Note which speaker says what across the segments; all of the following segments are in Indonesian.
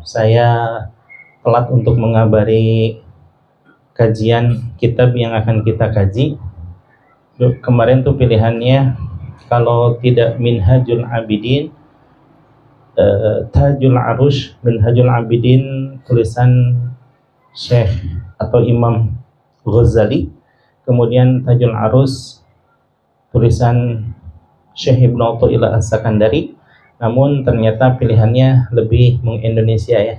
Speaker 1: saya telat untuk mengabari kajian kitab yang akan kita kaji. Kemarin tuh pilihannya kalau tidak Minhajul Abidin, Tajul Arush, Minhajul Abidin tulisan Syekh atau Imam Ghazali, kemudian Tajul Arus tulisan Syekh Ibnu Athaillah As-Sakandari. Namun ternyata pilihannya lebih meng-Indonesia ya.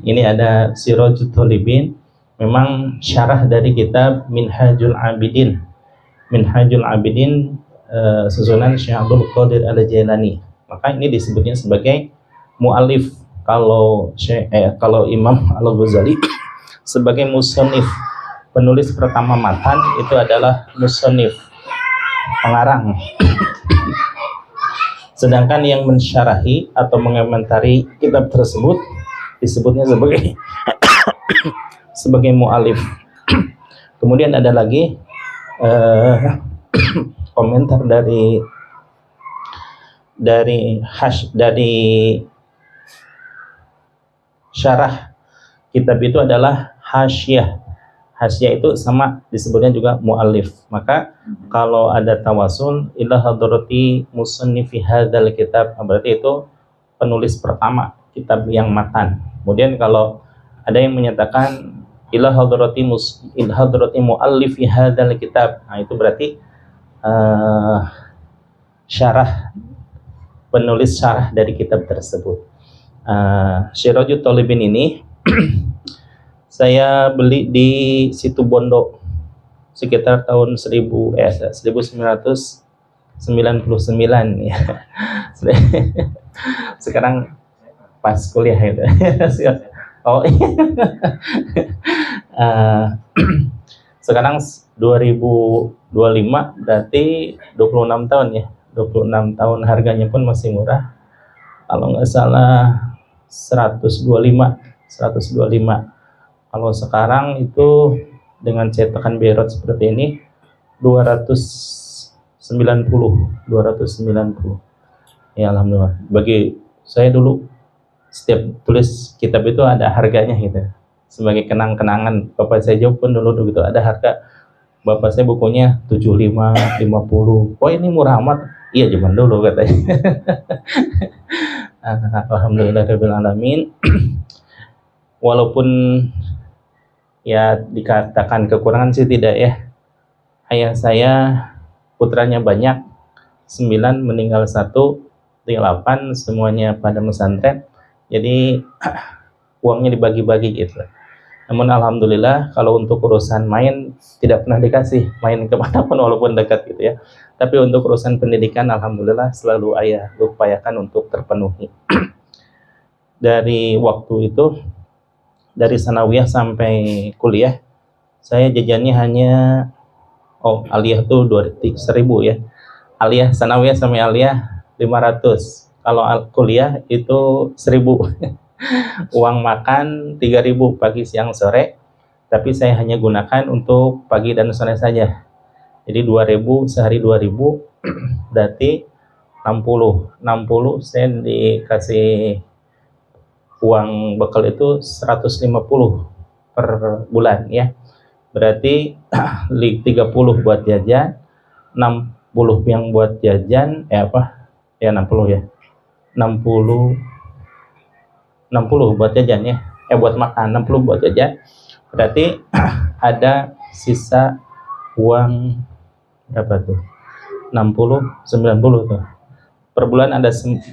Speaker 1: Ini ada Sirajut Thalibin, memang syarah dari kitab Minhajul Abidin. Minhajul Abidin susunan Syekh Abdul Qadir Al-Jailani. Maka ini disebutnya sebagai mu'alif. Kalau Imam Al-Ghazali sebagai musannif, penulis pertama matan, itu adalah musannif, pengarang. Sedangkan yang mensyarahi atau mengomentari kitab tersebut disebutnya sebagai sebagai mu'alif. Kemudian ada lagi komentar dari syarah kitab itu adalah hasyah. Hasyah itu sama disebutnya juga mu'alif. Maka kalau ada tawasul ila hadrati musannifi hadzal kitab, berarti itu penulis pertama kitab yang matan. Kemudian kalau ada yang menyatakan ila hadrati muallifi hadzal kitab, nah itu berarti syarah, penulis syarah dari kitab tersebut. Sirajut Thalibin ini saya beli di Situ Bondo sekitar tahun 1999 ya. Sekarang pas kuliah itu. Oh iya. Sekarang 2025 berarti 26 tahun ya. 26 tahun, harganya pun masih murah. Kalau nggak salah 125. Kalau sekarang itu dengan cetakan Beirut seperti ini 290. Ya alhamdulillah. Bagi saya dulu setiap tulis kitab itu ada harganya gitu. Sebagai kenang-kenangan. Bapak saya jauh pun dulu gitu ada harga. Bapak saya bukunya 75, 50. Oh ini murah amat. Iya zaman dulu katanya. Alhamdulillahirabbil alamin. Walaupun ya dikatakan kekurangan sih tidak ya. Ayah saya putranya banyak, 9 meninggal 1, 8 semuanya pada pesantren. Jadi uangnya dibagi-bagi gitu. Namun alhamdulillah kalau untuk urusan main tidak pernah dikasih main kemanapun walaupun dekat gitu ya. Tapi untuk urusan pendidikan alhamdulillah selalu ayah upayakan untuk terpenuhi. Dari waktu itu, dari sanawiyah sampai kuliah, saya jajannya hanya aliyah tuh 1000 ya. Aliyah sanawiyah sampai aliyah 500. Kalau kuliah itu 1000. Uang makan 3000 pagi, siang, sore. Tapi saya hanya gunakan untuk pagi dan sore saja. Jadi 2000 sehari 2000 berarti 60 saya dikasih uang bekal itu 150 per bulan ya. Berarti 30 buat jajan, 60 yang buat jajan, 60 ya. 60 buat jajan ya. Buat makan, 60 buat jajan. Berarti ada sisa uang berapa tuh? 60, 90 tuh. Per bulan ada 90.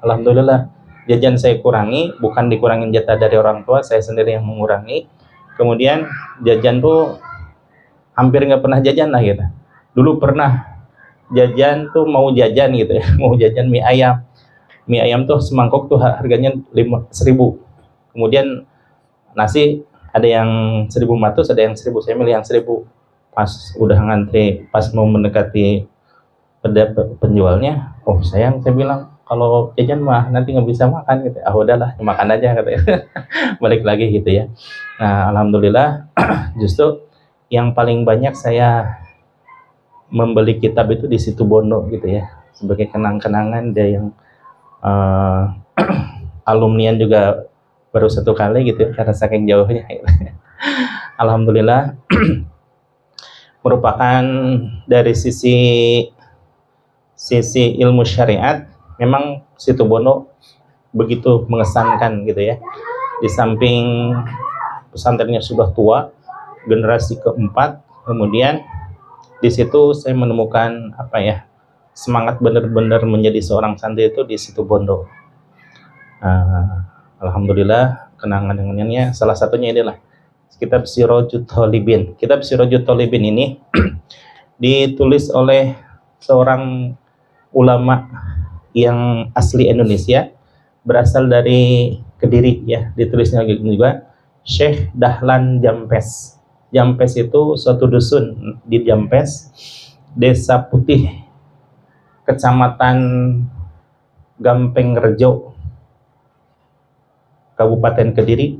Speaker 1: Alhamdulillah. Jajan saya kurangi, bukan dikurangin jatah dari orang tua, saya sendiri yang mengurangi. Kemudian jajan tuh hampir nggak pernah jajan lah gitu. Dulu pernah jajan tuh mau jajan gitu ya, mau jajan mie ayam. Mie ayam tuh semangkok tuh harganya 1000. Kemudian nasi ada yang 1500, ada yang 1000. Saya milih yang 1000. Pas udah ngantri, pas mau mendekati penjualnya, sayang, saya bilang kalau jajan mah nanti nggak bisa makan gitu. Udahlah makan aja katanya. Balik lagi gitu ya. Nah alhamdulillah justru yang paling banyak saya membeli kitab itu di Situ Bondo gitu ya, sebagai kenang-kenangan dia yang uh, alumnian juga baru 1 kali gitu karena saking jauhnya. Alhamdulillah merupakan dari sisi ilmu syariat memang Situbondo begitu mengesankan gitu ya. Di samping pesantrennya sudah tua, generasi keempat, kemudian di situ saya menemukan semangat benar-benar menjadi seorang santri itu di Situbondo. Alhamdulillah kenangan-kenangannya salah satunya inilah Kitab Sirajut Thalibin. Kitab Sirajut Thalibin ini ditulis oleh seorang ulama yang asli Indonesia, berasal dari Kediri ya, ditulisnya juga Syekh Dahlan Jampes. Jampes itu suatu dusun di Jampes, Desa Putih, Kecamatan Gampeng Rejo, Kabupaten Kediri,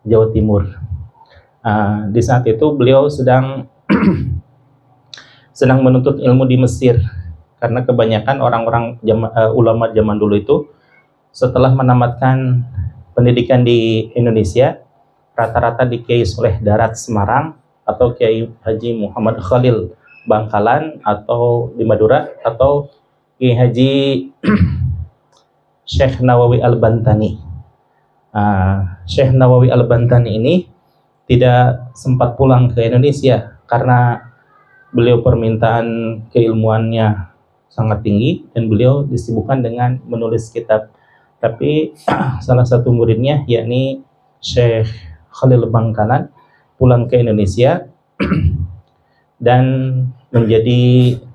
Speaker 1: Jawa Timur. Di saat itu beliau sedang menuntut ilmu di Mesir, karena kebanyakan orang-orang ulama zaman dulu itu setelah menamatkan pendidikan di Indonesia, rata-rata di Kiai Soleh Darat Semarang atau Kiai Haji Muhammad Khalil Bangkalan atau di Madura, atau Kiai Haji Syekh Nawawi Al-Bantani. Syekh Nawawi Al-Bantani ini tidak sempat pulang ke Indonesia karena beliau permintaan keilmuannya sangat tinggi dan beliau disibukkan dengan menulis kitab. Tapi salah satu muridnya yakni Syekh Khalil Bangkalan pulang ke Indonesia dan menjadi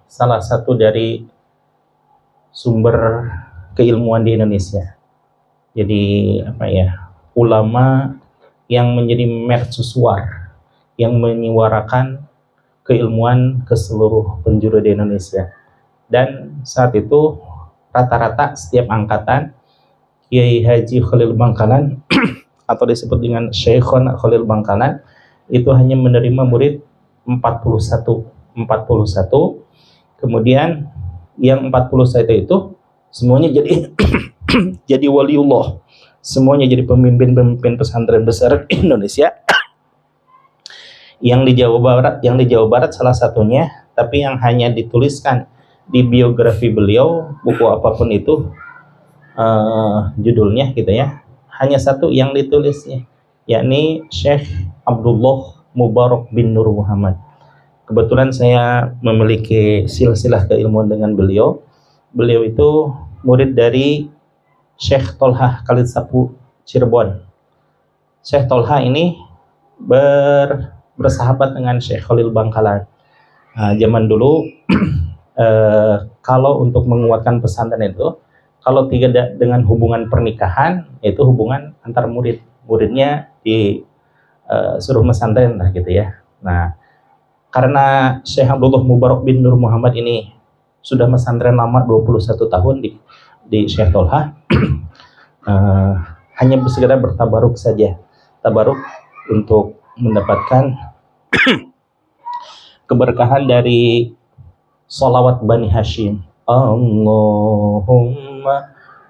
Speaker 1: salah satu dari sumber keilmuan di Indonesia. Jadi ulama yang menjadi mercusuar, yang menyuarakan keilmuan ke seluruh penjuru di Indonesia. Dan saat itu rata-rata setiap angkatan Kiai Haji Khalil Bangkalan atau disebut dengan Syekhon Khalil Bangkalan itu hanya menerima murid 41. Kemudian yang 41 itu semuanya jadi jadi waliullah, semuanya jadi pemimpin pesantren besar Indonesia. Yang di Jawa Barat salah satunya, tapi yang hanya dituliskan di biografi beliau, buku apapun itu judulnya gitu ya, hanya satu yang ditulisnya, yakni Syekh Abdullah Mubarak bin Nur Muhammad. Kebetulan saya memiliki silsilah keilmuan dengan beliau. Beliau itu murid dari Syekh Tolha Khalid Sapu Cirebon. Syekh Tolha ini bersahabat dengan Syekh Khalil Bangkalan. Zaman dulu kalau untuk menguatkan pesantren itu, kalau tidak dengan hubungan pernikahan, itu hubungan antar murid. Muridnya disuruh pesantren lah gitu ya. Nah, karena Syekh Abdullah Mubarak bin Nur Muhammad ini sudah pesantren lama 21 tahun di Syekh Tolha, hanya segera bertabaruk saja. Tabaruk untuk mendapatkan keberkahan dari sholawat Bani Hashim. Allahumma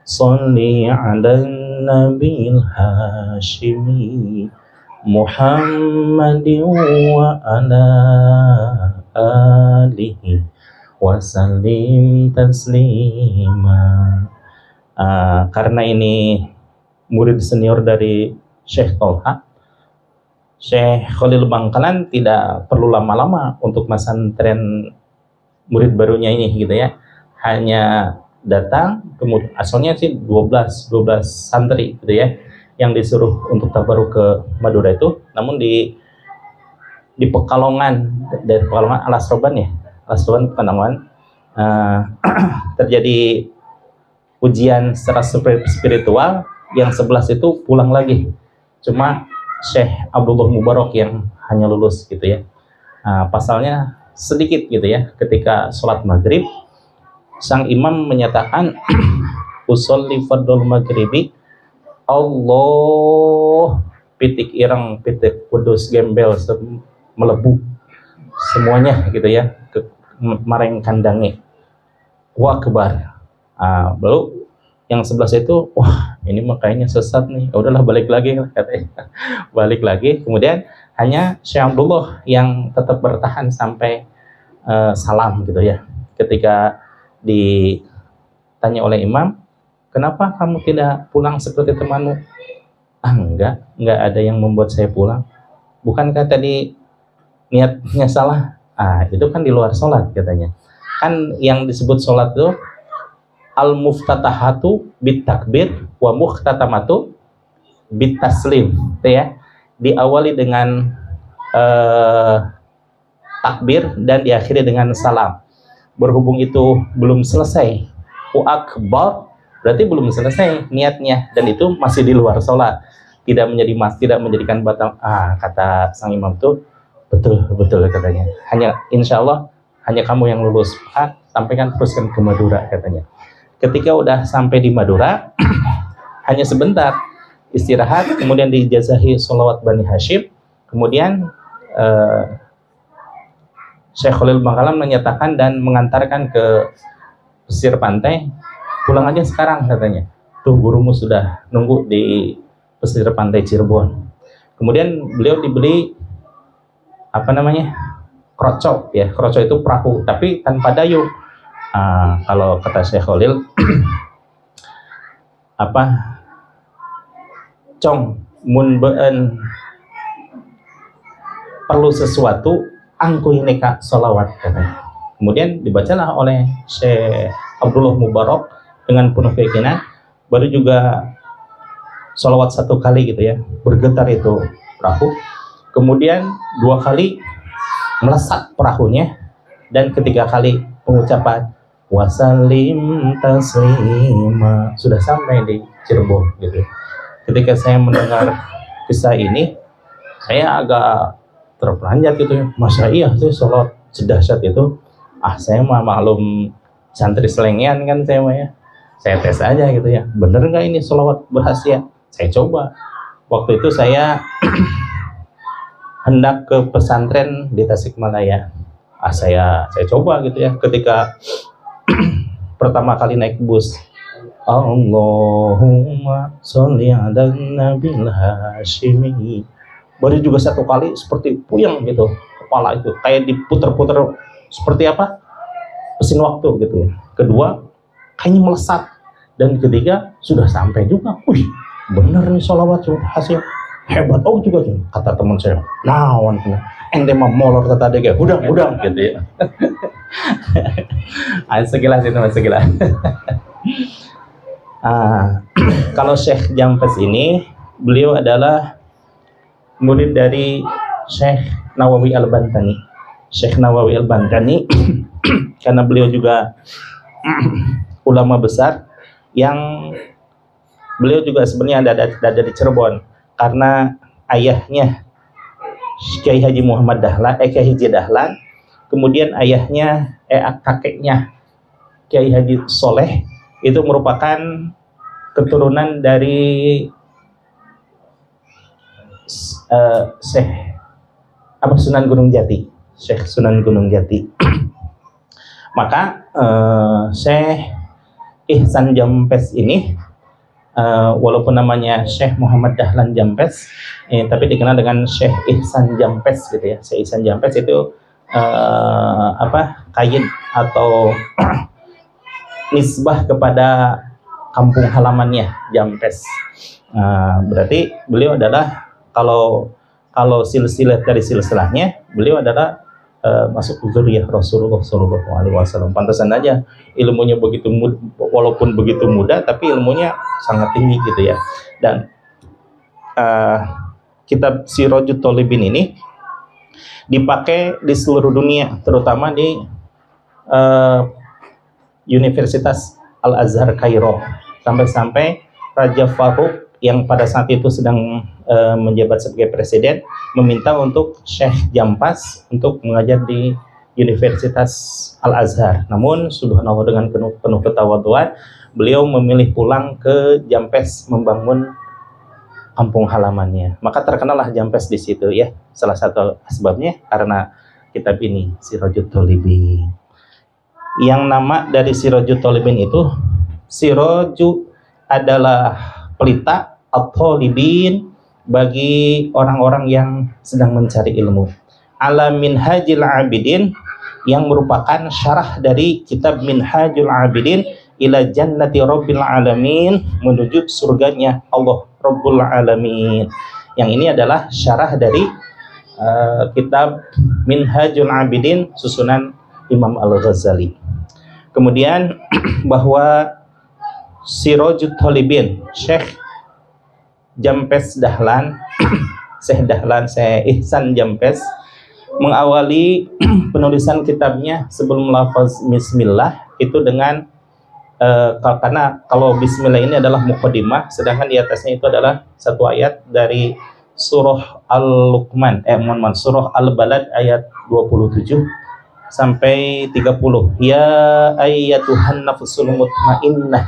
Speaker 1: sholli ala nabiyil hashimi Muhammadin wa ala alihi wa sallim taslima. Karena ini murid senior dari Syekh Tolha, Syekh Khalil Bangkalan tidak perlu lama-lama untuk pesantren murid barunya ini gitu ya. Hanya datang, kemudian asalnya sih 12 santri gitu ya, yang disuruh untuk tabaruk ke Madura itu. Namun di Pekalongan, dari Pekalongan Alas Roban ya, Alas Roban Pekalongan, terjadi ujian secara spiritual. Yang 11 itu pulang lagi, cuma Syekh Abdullah Mubarak yang hanya lulus gitu ya. Pasalnya sedikit gitu ya, ketika sholat maghrib sang imam menyatakan usolli fardul maghribi Allah, pitik ireng, pitik kudus, gembel melebu semuanya gitu ya ke mareng kandangnya wa kebar. Lalu Yang sebelah itu, wah ini mah kayaknya sesat nih, udahlah balik lagi katanya. Balik lagi, kemudian hanya Syekh Abdullah yang tetap bertahan sampai salam gitu ya. Ketika ditanya oleh imam, kenapa kamu tidak pulang seperti temanmu? Enggak ada yang membuat saya pulang. Bukankah tadi niatnya salah? Itu kan di luar sholat katanya. Kan yang disebut sholat itu al-muftatahatu bit takbir wa mukhtatamatu bit taslim, gitu ya. Diawali dengan takbir dan diakhiri dengan salam. Berhubung itu belum selesai akbar, berarti belum selesai niatnya, dan itu masih di luar sholat, tidak menjadikan batal. Kata sang imam tuh betul katanya. Hanya insya Allah hanya kamu yang lulus. Sampaikan teruskan ke Madura katanya. Ketika udah sampai di Madura, hanya sebentar istirahat, kemudian dijazahi sholawat Bani Hashim, kemudian Syekh Khalil Bangkalan menyatakan dan mengantarkan ke pesisir pantai, pulang aja sekarang katanya. Tuh gurumu sudah nunggu di pesisir pantai Cirebon. Kemudian beliau dibeli kroco ya, kroco itu perahu tapi tanpa dayung. Kalau kata Syekh Khalil cong mun beun perlu sesuatu angkuy neka sholawat katanya. Kemudian dibacalah oleh Syekh Abdullah Mubarak dengan penuh keyakinan, baru juga sholawat 1 kali gitu ya, bergetar itu perahu, kemudian 2 kali melesat perahunya, dan ketiga kali pengucapan wasalim taslima, sudah sampai di Cirebon gitu. Ketika saya mendengar kisah ini, saya agak terperanjat gitu ya. Masa iya sih sholat sedahsyat itu? Saya mah maklum santri selengean kan saya mah ya. Saya tes aja gitu ya. Bener nggak ini sholawat berhasil? Saya coba. Waktu itu saya hendak ke pesantren di Tasikmalaya. Saya coba gitu ya. Ketika pertama kali naik bus, Allahumma sholli ala nabil hashimi, baru juga 1 kali seperti puyeng gitu kepala itu, kayak diputer-puter seperti mesin waktu gitu ya. Kedua kayaknya melesat, dan ketiga sudah sampai juga. Wih, bener nih sholawat hasil hebat juga tuh, kata teman saya. Naon ente mah molor kata dia, udang gitu ya. Sekilas itu sekilas. Kalau Syekh Jampes ini, beliau adalah murid dari Syekh Nawawi Al-Bantani. Syekh Nawawi Al-Bantani karena beliau juga ulama besar, yang beliau juga sebenarnya ada di Cirebon, karena ayahnya Kiai Haji Muhammad Dahlan, Kiai Haji Dahlan, kemudian kakeknya Kiai Haji Soleh itu merupakan keturunan dari Syekh Sunan Gunung Jati, Syekh Sunan Gunung Jati. Maka Syekh Ihsan Jampes ini, walaupun namanya Syekh Muhammad Dahlan Jampes, tapi dikenal dengan Syekh Ihsan Jampes gitu ya. Syekh Ihsan Jampes itu kaid atau nisbah kepada kampung halamannya Jampes. Berarti beliau adalah, kalau silsilah dari silsilahnya, beliau adalah masuk zuriyah Rasulullah SAW. Pantasan aja ilmunya begitu muda, walaupun begitu muda, tapi ilmunya sangat tinggi gitu ya. Dan kitab Sirajut Thalibin ini dipakai di seluruh dunia, terutama di Universitas Al-Azhar Kairo, sampai-sampai Raja Farouk yang pada saat itu sedang menjabat sebagai presiden meminta untuk Syekh Jampas untuk mengajar di Universitas Al-Azhar. Namun subhanallah, dengan penuh ketawaduan, beliau memilih pulang ke Jampes membangun kampung halamannya. Maka terkenallah Jampes di situ ya. Salah satu sebabnya karena kitab ini, Sirajut Thalibin. Yang nama dari Sirajut Thalibin itu Siraju adalah pelita atau libin bagi orang-orang yang sedang mencari ilmu. Ala Minhajil Abidin, yang merupakan syarah dari kitab Minhajul Abidin ila Jannati Rabbil Alamin, menuju surganya Allah Rabbul Alamin. Yang ini adalah syarah dari kitab Minhajul Abidin susunan Imam Al-Ghazali. Kemudian bahwa Sirajut Thalibin, Syekh Jampes Dahlan, Syekh Ihsan Jampes, mengawali penulisan kitabnya sebelum lafaz bismillah itu dengan karena kalau bismillah ini adalah muqaddimah, sedangkan di atasnya itu adalah satu ayat dari surah Al-Luqman, surah Al-Balad ayat 27 sampai 30. Ya ayyatuhan nafsul mutmainnah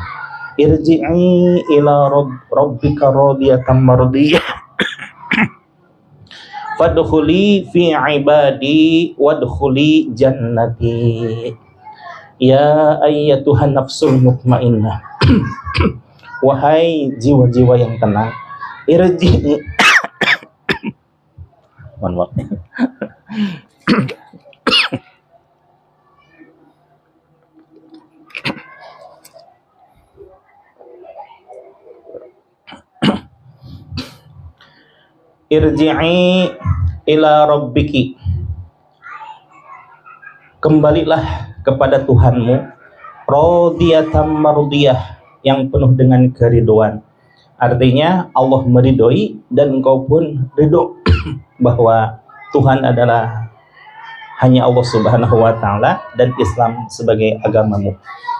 Speaker 1: irji'i ila rabbika radiyatan mardiyah fadkhuli fi ibadi wadkhuli jannati. Ya ayyatuhan nafsul mutmainnah, wahai jiwa-jiwa yang tenang, irji'i irji'i ila rabbiki, kembalilah kepada Tuhanmu, radiyatan mardiyah, yang penuh dengan keriduan. Artinya Allah meridhoi dan engkau pun ridho bahwa Tuhan adalah hanya Allah Subhanahu wa taala dan Islam sebagai agamamu.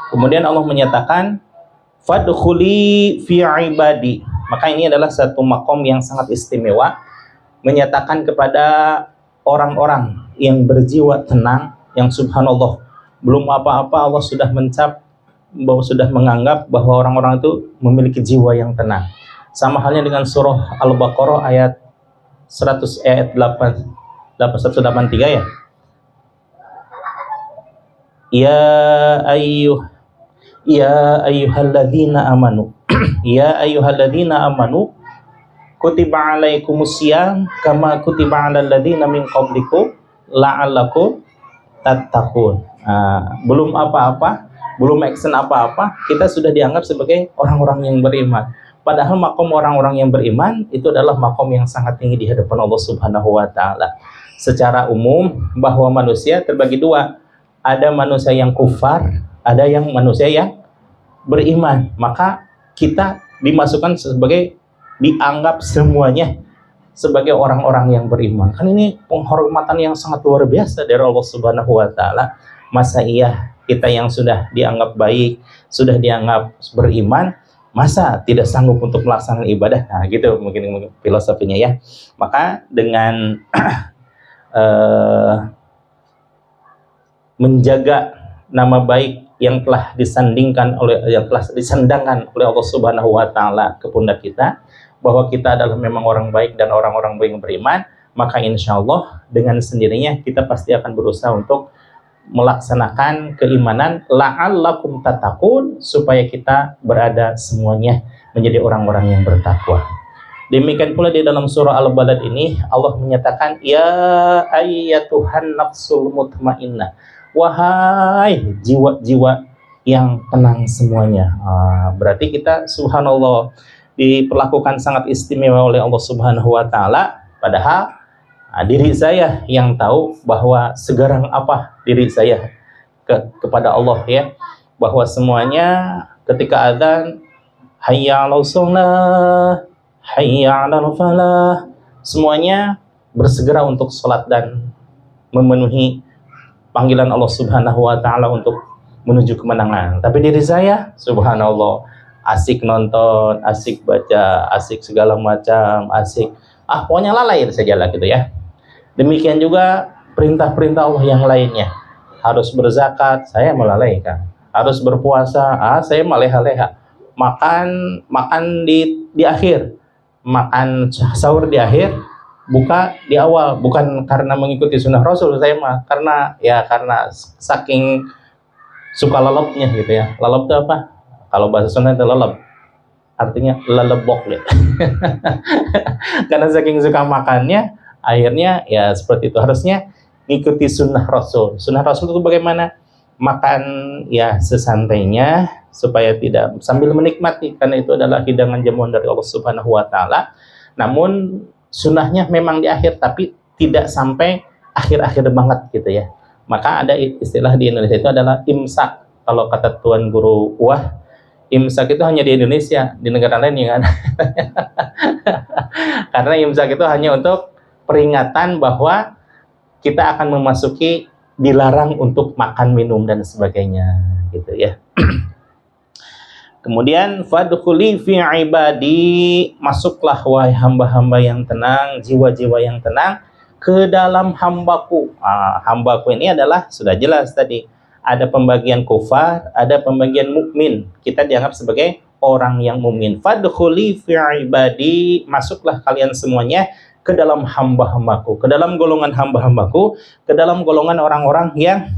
Speaker 1: Kemudian Allah menyatakan fadkhuli fi ibadi. Maka ini adalah satu makom yang sangat istimewa, menyatakan kepada orang-orang yang berjiwa tenang, yang subhanallah belum apa-apa Allah sudah menganggap bahwa orang-orang itu memiliki jiwa yang tenang. Sama halnya dengan surah Al-Baqarah ayat 183 ya. Ya ayyuhalladzina amanu ya ayyuhalladzina amanu kutiba alaikumusiyam kama kutiba alal ladzina min qablikum la'allakum tattaqun. Belum apa-apa, belum action apa-apa, kita sudah dianggap sebagai orang-orang yang beriman. Padahal makom orang-orang yang beriman itu adalah makom yang sangat tinggi di hadapan Allah Subhanahu wa taala. Secara umum bahwa manusia terbagi dua. Ada manusia yang kufar, ada yang manusia yang beriman. Maka kita dimasukkan sebagai, dianggap semuanya sebagai orang-orang yang beriman. Kan ini penghormatan yang sangat luar biasa dari Allah Subhanahu wa taala. Masa iya kita yang sudah dianggap baik, sudah dianggap beriman, masa tidak sanggup untuk melaksanakan ibadah? Nah, gitu mungkin filosofinya ya. Maka dengan menjaga nama baik yang telah disandangkan oleh Allah Subhanahu wa taala ke pundak kita, bahwa kita adalah memang orang baik dan orang-orang baik yang beriman, maka insya Allah dengan sendirinya kita pasti akan berusaha untuk melaksanakan keimanan, la'allakum tattaqun, supaya kita berada semuanya menjadi orang-orang yang bertakwa. Demikian pula di dalam surah Al-Balad ini Allah menyatakan ya ayyatuhan nafsul mutmainnah, wahai jiwa-jiwa yang tenang semuanya. Berarti kita subhanallah diperlakukan sangat istimewa oleh Allah Subhanahu wa taala, padahal diri saya yang tahu bahwa segarang apa diri saya kepada Allah ya, bahwa semuanya ketika adzan hayya 'alas shalah, hayya 'alal falah, semuanya bersegera untuk sholat dan memenuhi panggilan Allah Subhanahu wa taala untuk menuju kemenangan. Tapi diri saya subhanallah asik nonton, asik baca, asik segala macam, asik pokoknya lalai saja lah gitu ya. Demikian juga perintah-perintah Allah yang lainnya. Harus berzakat, saya melalaikan. Harus berpuasa, saya maleha-leha. Makan di akhir, makan sahur di akhir, buka di awal. Bukan karena mengikuti sunnah Rasul saya mah, karena saking suka lalapnya gitu ya. Lalap itu apa? Kalau bahasa Sunda itu lalap. artinya lelebok gitu. Karena saking suka makannya, akhirnya ya seperti itu. Harusnya ngikuti sunnah Rasul. Sunnah Rasul itu bagaimana? Makan ya sesantainya supaya tidak sambil menikmati, karena itu adalah hidangan jamuan dari Allah Subhanahu wa taala. Namun sunnahnya memang di akhir, tapi tidak sampai akhir-akhir banget gitu ya. Maka ada istilah di Indonesia itu adalah imsak. Kalau kata Tuan Guru Wah, imsak itu hanya di Indonesia, di negara lain ya kan. Karena imsak itu hanya untuk peringatan bahwa kita akan memasuki dilarang untuk makan, minum dan sebagainya gitu ya. Kemudian fadkhuli fi ibadi, masuklah wahai hamba-hamba yang tenang, jiwa-jiwa yang tenang ke dalam hambaku. Hambaku ini adalah sudah jelas tadi, ada pembagian kufar, ada pembagian mukmin. Kita dianggap sebagai orang yang mukmin. Fadkhuli fi ibadi, masuklah kalian semuanya ke dalam hamba-hambaku, ke dalam golongan hamba-hambaku, ke dalam golongan orang-orang yang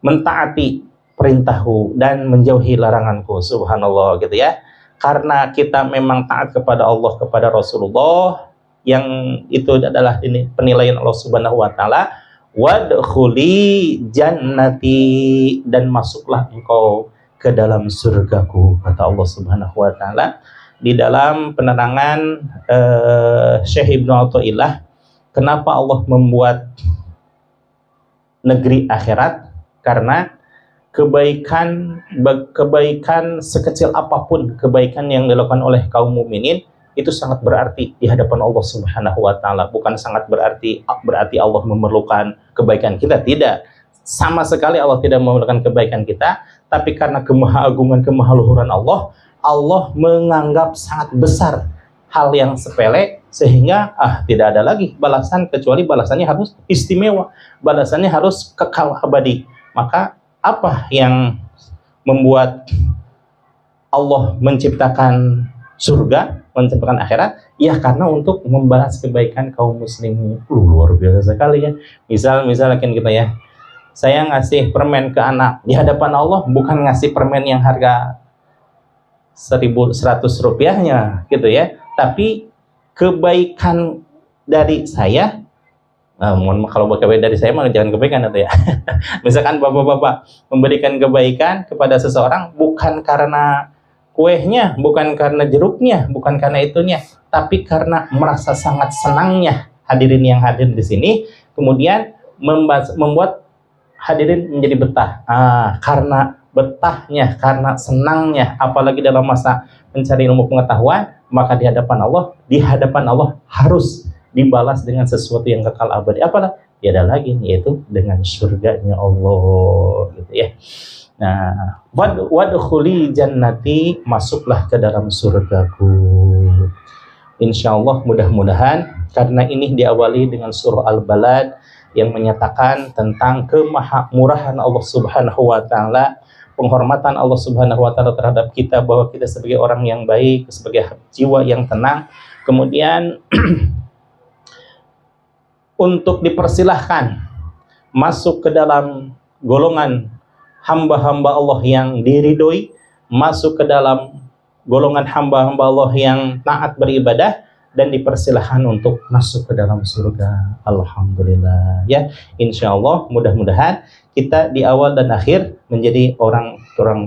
Speaker 1: mentaati perintahku dan menjauhi laranganku. Subhanallah gitu ya. Karena kita memang taat kepada Allah, kepada Rasulullah, yang itu adalah ini penilaian Allah Subhanahu wa taala, wadkhuli jannati, dan masuklah engkau ke dalam surgaku, kata Allah Subhanahu wa taala. Di dalam penerangan Syekh Ibnu Athaillah, kenapa Allah membuat negeri akhirat? Karena kebaikan sekecil apapun kebaikan yang dilakukan oleh kaum mukminin itu sangat berarti di hadapan Allah Subhanahu wa taala. Bukan sangat berarti Allah memerlukan kebaikan kita, tidak. Sama sekali Allah tidak memerlukan kebaikan kita, tapi karena kemahagungan, kemahaluhuran Allah menganggap sangat besar hal yang sepele, sehingga tidak ada lagi balasan kecuali balasannya harus istimewa, balasannya harus kekal abadi. Maka apa yang membuat Allah menciptakan surga, menciptakan akhirat? Ya karena untuk membalas kebaikan kaum muslimin. Luar biasa sekali ya. Misal kita ya, saya ngasih permen ke anak, di hadapan Allah bukan ngasih permen yang harga 1.100 rupiahnya gitu ya, tapi kebaikan dari saya, mohon maaf kalau kebaikan dari saya jangan kebaikan atau ya. Misalkan bapak-bapak memberikan kebaikan kepada seseorang bukan karena kuehnya, bukan karena jeruknya, bukan karena itunya, tapi karena merasa sangat senangnya hadirin yang hadir di sini, kemudian membuat hadirin menjadi betah. Karena betahnya, karena senangnya, apalagi dalam masa mencari ilmu pengetahuan, maka di hadapan Allah harus dibalas dengan sesuatu yang kekal abadi. Apalah? Tiada lagi, yaitu dengan surganya Allah gitu ya. Nah, wadkhuli jannati, masuklah ke dalam surgaku. Insyaallah, mudah-mudahan, karena ini diawali dengan surah Al-Balad yang menyatakan tentang kemahamurahan Allah Subhanahu wa taala, penghormatan Allah Subhanahu wa taala terhadap kita, bahwa kita sebagai orang yang baik, sebagai jiwa yang tenang. Kemudian untuk dipersilahkan masuk ke dalam golongan hamba-hamba Allah yang diridhoi, masuk ke dalam golongan hamba-hamba Allah yang taat beribadah, dan dipersilahkan untuk masuk ke dalam surga. Alhamdulillah ya. Insyaallah, mudah-mudahan kita di awal dan akhir menjadi orang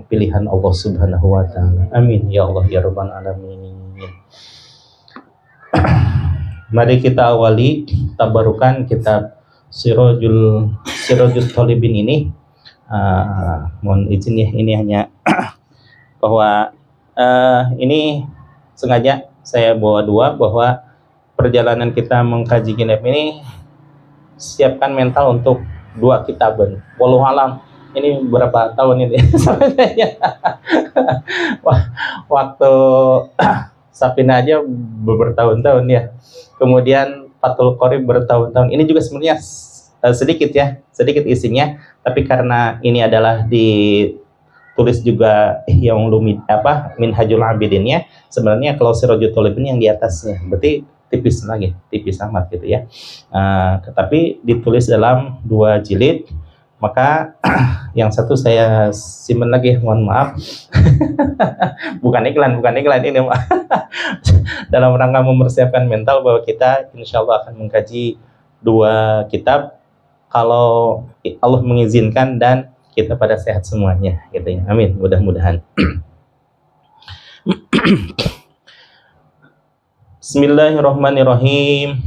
Speaker 1: pilihan Allah Subhanahu wa taala. Amin ya Allah ya rabbal alamin. Mari kita awali tabarukan kitab Sirajul Talibin ini. Mohon izin ya, ini hanya bahwa ini sengaja saya bawa dua, bahwa perjalanan kita mengkaji kitab ini siapkan mental untuk 2 kitaban. Wallahu alam, ini berapa tahun ini waktu Safina aja bertahun-tahun ya, kemudian Fathul Qorib bertahun-tahun. Ini juga sebenarnya sedikit isinya, tapi karena ini adalah ditulis juga yang Minhajul Abidinnya, sebenarnya kalau Sirajul Talibin yang di atasnya, berarti tipis amat gitu ya. Tetapi ditulis dalam 2 jilid, Maka yang satu saya simpen lagi, mohon maaf. bukan iklan ini, Pak. Dalam rangka mempersiapkan mental bahwa kita insya Allah akan mengkaji 2 kitab kalau Allah mengizinkan dan kita pada sehat semuanya, gitu ya. Amin, mudah-mudahan. Bismillahirrahmanirrahim.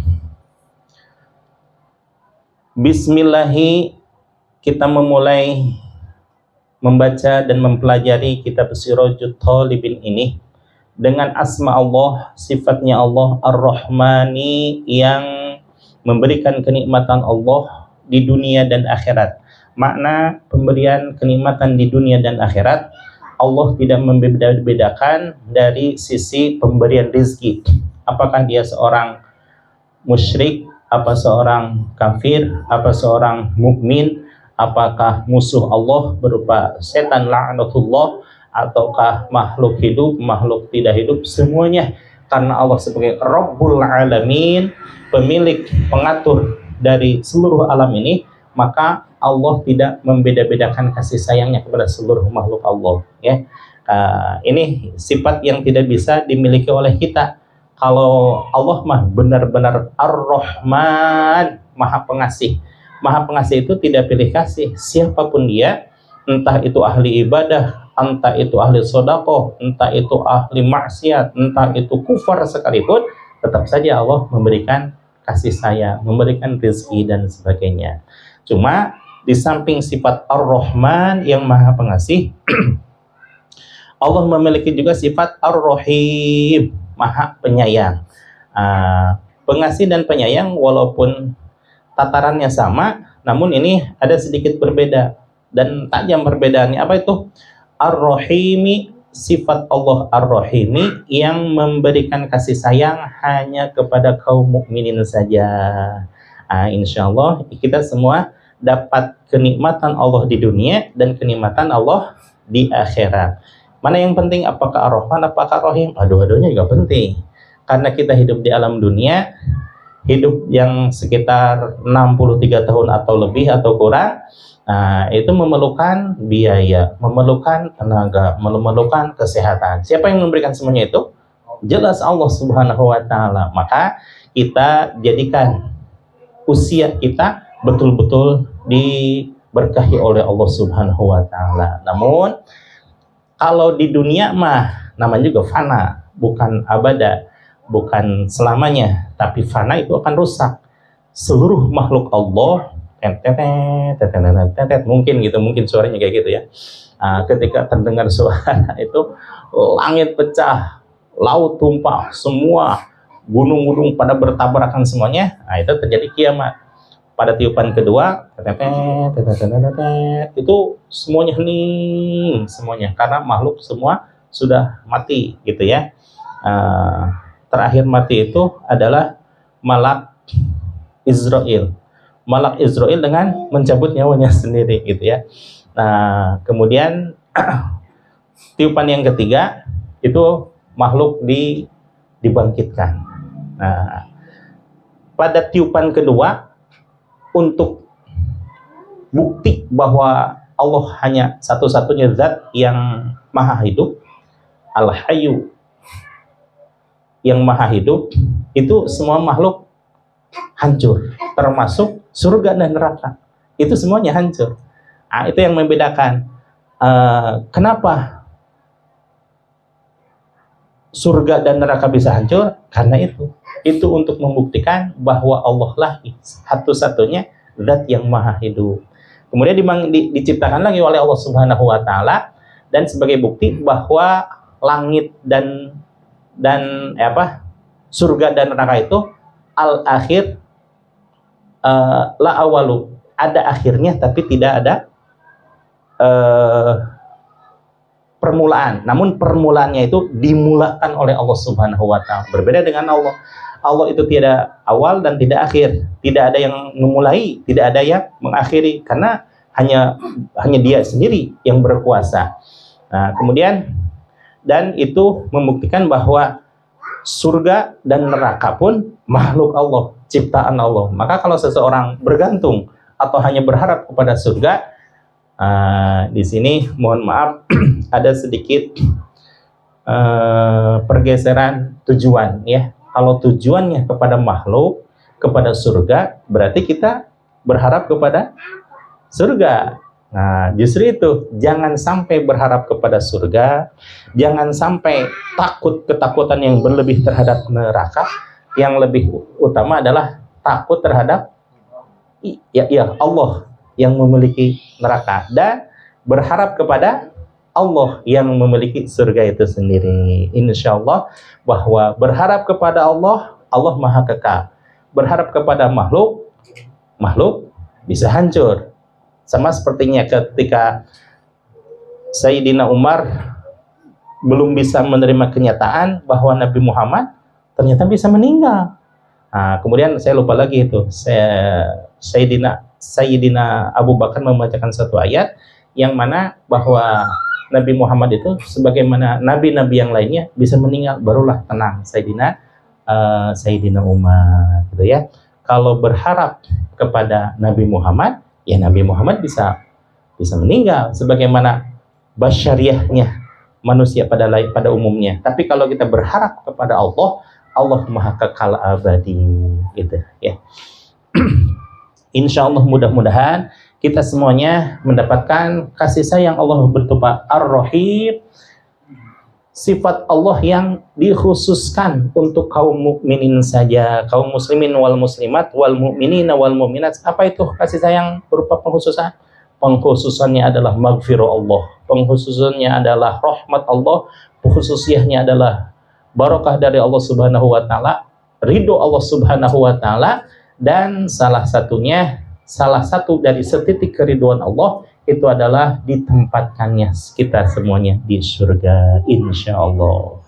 Speaker 1: Bismillahi, kita memulai membaca dan mempelajari kitab Sirajut Thalibin ini dengan asma Allah, sifatnya Allah Ar-Rahmani yang memberikan kenikmatan Allah di dunia dan akhirat. Makna pemberian kenikmatan di dunia dan akhirat, Allah tidak membeda-bedakan dari sisi pemberian rizki. Apakah dia seorang musyrik, apa seorang kafir, apa seorang mukmin, apakah musuh Allah berupa setan la'natullah, ataukah makhluk hidup, makhluk tidak hidup, semuanya karena Allah sebagai Rabbul Alamin, pemilik, pengatur dari seluruh alam ini, maka Allah tidak membeda-bedakan kasih sayangnya kepada seluruh makhluk Allah, ya. Ini sifat yang tidak bisa dimiliki oleh kita. Kalau Allah mah benar-benar Ar-Rahman, Maha Pengasih. Maha Pengasih itu tidak pilih kasih siapapun dia, entah itu ahli ibadah, entah itu ahli sedekah, entah itu ahli maksiat, entah itu kufar sekalipun, tetap saja Allah memberikan kasih sayang, memberikan rezeki dan sebagainya. Cuma di samping sifat Ar-Rahman yang Maha Pengasih, Allah memiliki juga sifat Ar-Rahim, Maha Penyayang. Pengasih dan penyayang walaupun tatarannya sama, namun ini ada sedikit berbeda dan tajam perbedaannya. Apa itu? Ar-Rahimi, sifat Allah Ar-Rahimi yang memberikan kasih sayang hanya kepada kaum mukminin saja. Insya Allah kita semua dapat kenikmatan Allah di dunia dan kenikmatan Allah di akhirat. Mana yang penting, apakah Ar-Rahman, apakah Ar-Rahim? Dua-duanya juga penting. Karena kita hidup di alam dunia, hidup yang sekitar 63 tahun atau lebih atau kurang, itu memerlukan biaya, memerlukan tenaga, memerlukan kesehatan. Siapa yang memberikan semuanya itu? Jelas Allah Subhanahu wa Ta'ala. Maka kita jadikan usia kita betul-betul diberkahi oleh Allah Subhanahu wa Ta'ala. Namun kalau di dunia mah namanya juga fana, bukan abada, bukan selamanya, tapi fana itu akan rusak. Seluruh makhluk Allah mungkin gitu, mungkin suaranya kayak gitu ya. Ketika terdengar suara itu, langit pecah, laut tumpah, semua gunung-gunung pada bertabrakan semuanya. Itu terjadi kiamat. Pada tiupan kedua, itu semuanya hening, semuanya, karena makhluk semua sudah mati, gitu ya. Terakhir mati itu adalah malak Israel. Malak Israel dengan mencabut nyawanya sendiri, gitu ya. Nah, kemudian tiupan yang ketiga itu makhluk dibangkitkan. Nah, pada tiupan kedua, untuk bukti bahwa Allah hanya satu-satunya zat yang maha hidup, Al-Hayyu, yang maha hidup, itu semua makhluk hancur, termasuk surga dan neraka. Itu semuanya hancur. Itu yang membedakan. Kenapa surga dan neraka bisa hancur? Karena itu untuk membuktikan bahwa Allah lah satu-satunya zat yang maha hidup. Kemudian diciptakan lagi oleh Allah Subhanahu wa Ta'ala, dan sebagai bukti bahwa langit dan surga dan neraka itu al-akhir, la awalu, ada akhirnya tapi tidak ada permulaan. Namun permulaannya itu dimulakan oleh Allah Subhanahu wa Ta'ala. Berbeda dengan Allah. Allah itu tidak awal dan tidak akhir. Tidak ada yang memulai, tidak ada yang mengakhiri, karena hanya Dia sendiri yang berkuasa. Nah, kemudian dan itu membuktikan bahwa surga dan neraka pun makhluk Allah, ciptaan Allah. Maka kalau seseorang bergantung atau hanya berharap kepada surga? Di sini mohon maaf ada sedikit pergeseran tujuan ya. Kalau tujuannya kepada makhluk, kepada surga, berarti kita berharap kepada surga. Nah, justru itu, jangan sampai berharap kepada surga, jangan sampai takut ketakutan yang berlebih terhadap neraka. Yang lebih utama adalah takut terhadap Allah yang memiliki neraka, dan berharap kepada Allah yang memiliki surga itu sendiri. Insya Allah bahwa berharap kepada Allah, Allah Maha Kekal. Berharap kepada makhluk, makhluk bisa hancur. Sama sepertinya ketika Sayyidina Umar belum bisa menerima kenyataan bahwa Nabi Muhammad ternyata bisa meninggal. Nah, kemudian saya lupa lagi itu, Sayyidina Abu Bakar membacakan satu ayat yang mana bahwa Nabi Muhammad itu sebagaimana nabi-nabi yang lainnya bisa meninggal, barulah tenang Sayyidina Umar, gitu ya. Kalau berharap kepada Nabi Muhammad, ya Nabi Muhammad bisa meninggal sebagaimana basyariahnya manusia pada umumnya. Tapi kalau kita berharap kepada Allah, Allah Maha Kekal abadi, gitu ya. Insya Allah mudah-mudahan kita semuanya mendapatkan kasih sayang Allah bertumpah Ar-Rahim, sifat Allah yang dikhususkan untuk kaum mukminin saja, kaum muslimin wal muslimat wal mu'minina wal mu'minat. Apa itu kasih sayang berupa pengkhususan? Pengkhususannya adalah maghfirah Allah, pengkhususannya adalah rahmat Allah, pengkhususiahnya adalah barakah dari Allah Subhanahu wa taala, ridho Allah Subhanahu wa taala, dan salah satu dari setitik keriduan Allah itu adalah ditempatkannya kita semuanya di surga, insya Allah.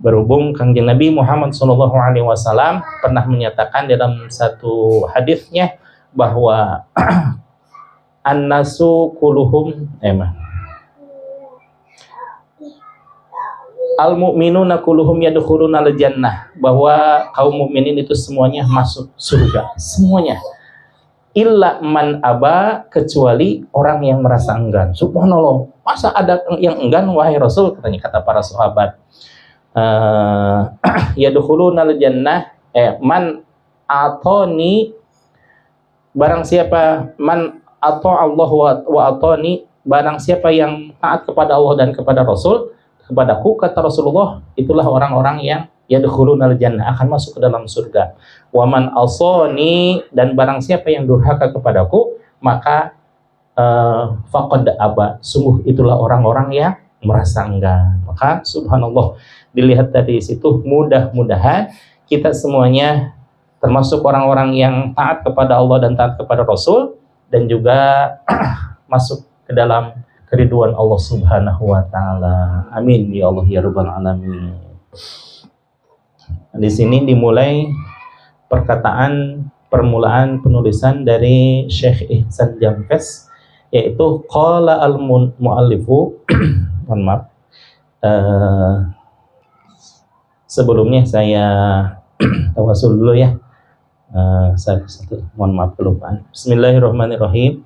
Speaker 1: Berhubung Kangjeng Nabi Muhammad SAW pernah menyatakan dalam satu hadisnya bahwa an-nasu kulluhum al-mu'minuna kulluhum yadkhuluna al-jannah, bahwa kaum mukminin itu semuanya masuk surga, semuanya. Illa man aba, kecuali orang yang merasa enggan. Subhanallah, masa ada yang enggan wahai Rasul, kata para sahabat. Yadkhuluna al-jannah, man atoni, barang siapa, man ato Allah wa atoni, barang siapa yang taat kepada Allah dan kepada Rasul, kepadaku, kata Rasulullah, itulah orang-orang yang yadkhulunal jannah, akan masuk ke dalam surga. Waman asani, dan barang siapa yang durhaka kepadaku, maka faqad aba, sungguh itulah orang-orang yang merasa enggan. Maka subhanallah, dilihat dari situ, mudah-mudahan kita semuanya termasuk orang-orang yang taat kepada Allah dan taat kepada Rasul, dan juga masuk ke dalam keriduan Allah Subhanahu wa taala. Amin ya Allah ya rabbal alamin. Di sini dimulai permulaan penulisan dari Syekh Ihsan Jampes, yaitu qala al-muallifu. Mohon maaf, sebelumnya saya tawasul dulu ya. Mohon maaf kelupaan. Bismillahirrahmanirrahim.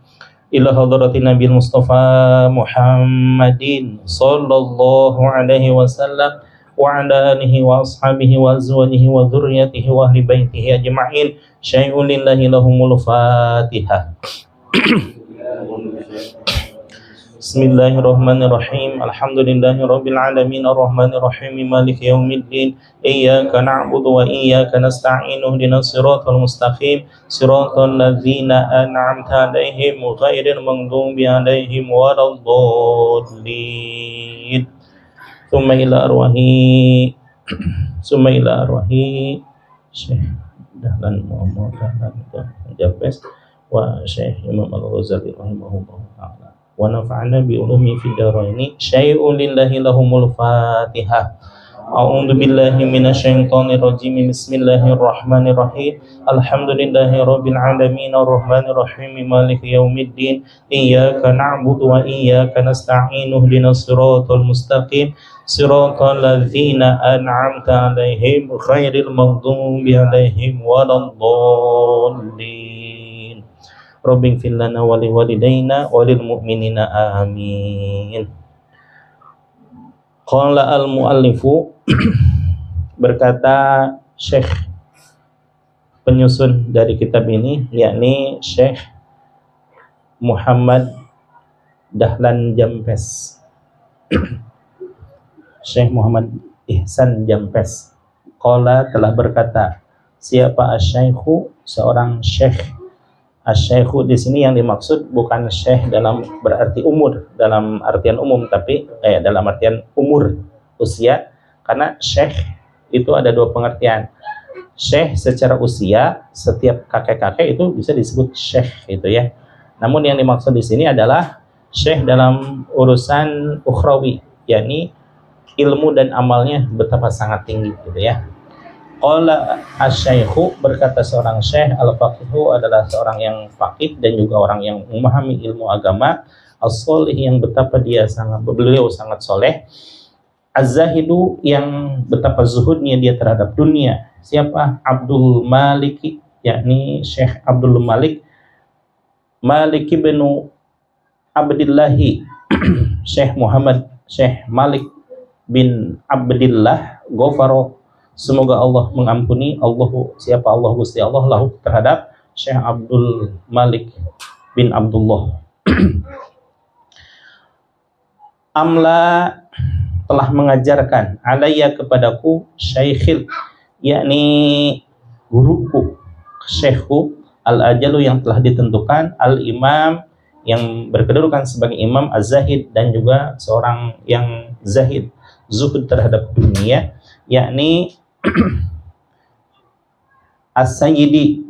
Speaker 1: Ila hadratin Nabi Mustafa Muhammadin sallallahu alaihi wasallam wa ala alihi wa ashabihi wa azwajihi wa dzurriyyatihi wa ahli baitihi ajma'in. Syai'un lillahi lahumul Fatihah. Bismillahirrahmanirrahim. Alhamdulillahi rabbil alamin arrahmanir rahim maliki yaumiddin. Iyyaka na'budu wa iyyaka nasta'in. Ihdinas siratal mustaqim. Siratal ladzina an'amta 'alaihim ghairil maghdubi 'alaihim waladdallin. Tsumma ila arwahi Syekh Dahlan Muhammad Dahlan Jampes wa Syekh Imam Al-Ghazali rahimahullah ta'ala. Wa nafa'ana bi ulumi fid dharaini. Syai'un lillahi lahumul Fatihah. A'udzu billahi minasyaitonir rajim. Bismillahirrahmanirrahim. Alhamdulillahi rabbil alamin arrahmanir rahim maliki yaumiddin. Iyyaka na'budu wa iyyaka nasta'in. Ihdinas siratal mustaqim. Siratal ladzina an'amta 'alaihim ghairil maghdubi 'alaihim waladdallin. Rabbing fir lana wa li walidaina wa lil mu'minina amin. Qala al muallifu berkata Syekh penyusun dari kitab ini, yakni Syekh Muhammad Dahlan Jampes. Syekh Muhammad Ihsan Jampes qala telah berkata, siapa asy-syaikhu, seorang syekh. Asy-syaikhu di sini yang dimaksud bukan syekh dalam berarti umur, dalam artian umum, tapi dalam artian umur, usia, karena syekh itu ada dua pengertian. Syekh secara usia, setiap kakek-kakek itu bisa disebut syekh itu ya. Namun yang dimaksud di sini adalah syekh dalam urusan ukhrawi, yakni ilmu dan amalnya betapa sangat tinggi gitu ya. Qala asy-syaikhu, berkata seorang syekh, al-faqihu adalah seorang yang faqih dan juga orang yang memahami ilmu agama, as-sholih yang betapa beliau sangat soleh, az-zahidu yang betapa zuhudnya dia terhadap dunia. Siapa? Abdul Malik, yakni Syekh Abdul Malik bin Abdillahi Syekh Muhammad Syekh Malik bin Abdillah Ghafaro, semoga Allah mengampuni, siapa Allah, Gusti Allah, lahu terhadap Syekh Abdul Malik bin Abdullah. Amla telah mengajarkan alayya kepadaku, syaikhil yakni guruku, syekhku, al-ajalu yang telah ditentukan, al-imam yang berkedudukan sebagai imam, az-zahid dan juga seorang yang zahid, zuhud terhadap dunia, yakni as-sayyidi,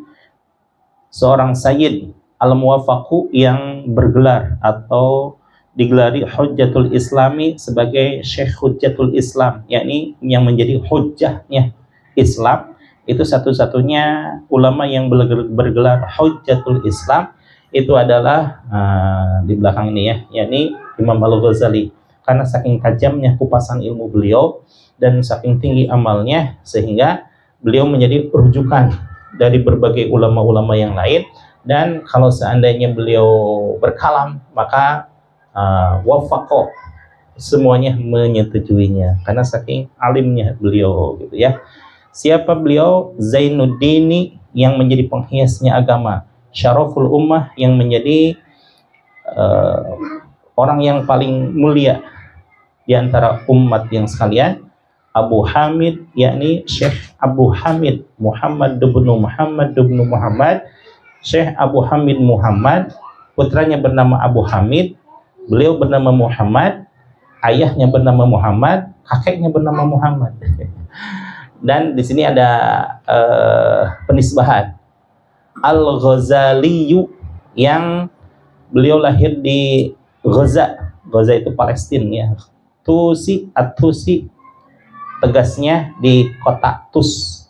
Speaker 1: seorang sayyid, al-muwafaqu yang bergelar atau digelari Hujjatul Islami sebagai Syekh Hujjatul Islam, yakni yang menjadi hujjahnya Islam. Itu satu-satunya ulama yang bergelar Hujjatul Islam itu adalah di belakang ini ya, yakni Imam Al-Ghazali, karena saking tajamnya kupasan ilmu beliau dan saking tinggi amalnya sehingga beliau menjadi rujukan dari berbagai ulama-ulama yang lain. Dan kalau seandainya beliau berkalam maka wafaqo, semuanya menyetujuinya karena saking alimnya beliau gitu ya. Siapa beliau? Zainuddini yang menjadi penghiasnya agama, Syaraful Ummah yang menjadi orang yang paling mulia di antara umat yang sekalian, Abu Hamid yakni Syekh Abu Hamid Muhammad bin Muhammad, Syekh Abu Hamid Muhammad, putranya bernama Abu Hamid, beliau bernama Muhammad, ayahnya bernama Muhammad, kakeknya bernama Muhammad. Dan di sini ada penisbahan Al-Ghazaliyu yang beliau lahir di Gaza. Gaza itu Palestina ya. Tusi, At-Tusi tegasnya di kota Tus.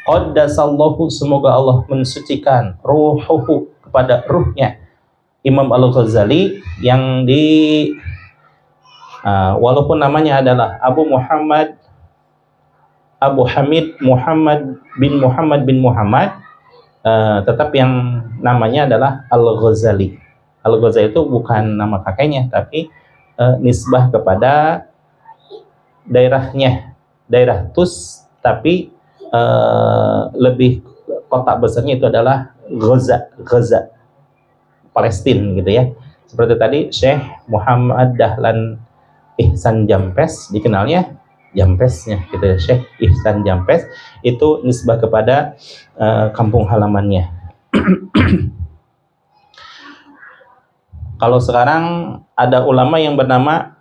Speaker 1: Qaddasallahu, semoga Allah mensucikan ruhuhu, kepada ruhnya Imam Al-Ghazali yang walaupun namanya adalah Abu Hamid Muhammad bin Muhammad, tetap yang namanya adalah Al-Ghazali. Al-Ghazali itu bukan nama kakeknya, tapi nisbah kepada daerahnya, daerah Tus, tapi lebih kota besarnya itu adalah Gaza, Palestina gitu ya. Seperti tadi Syekh Muhammad Dahlan Ihsan Jampes, dikenalnya Jampesnya gitu ya, Syekh Ihsan Jampes, itu nisbah kepada kampung halamannya. Kalau sekarang ada ulama yang bernama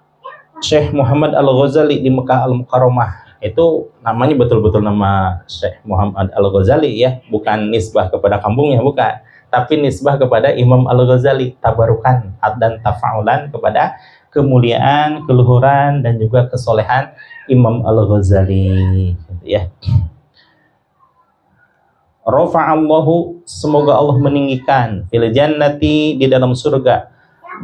Speaker 1: Syekh Muhammad Al-Ghazali di Mekah Al-Mukarramah, itu namanya betul-betul nama Syekh Muhammad Al-Ghazali ya, bukan nisbah kepada kampungnya, bukan, tapi nisbah kepada Imam Al-Ghazali, tabarukan dan tafa'ulan kepada kemuliaan, keluhuran dan juga kesolehan Imam Al-Ghazali gitu ya. Rafa'allahu, semoga Allah meninggikan, fil jannati, di dalam surga,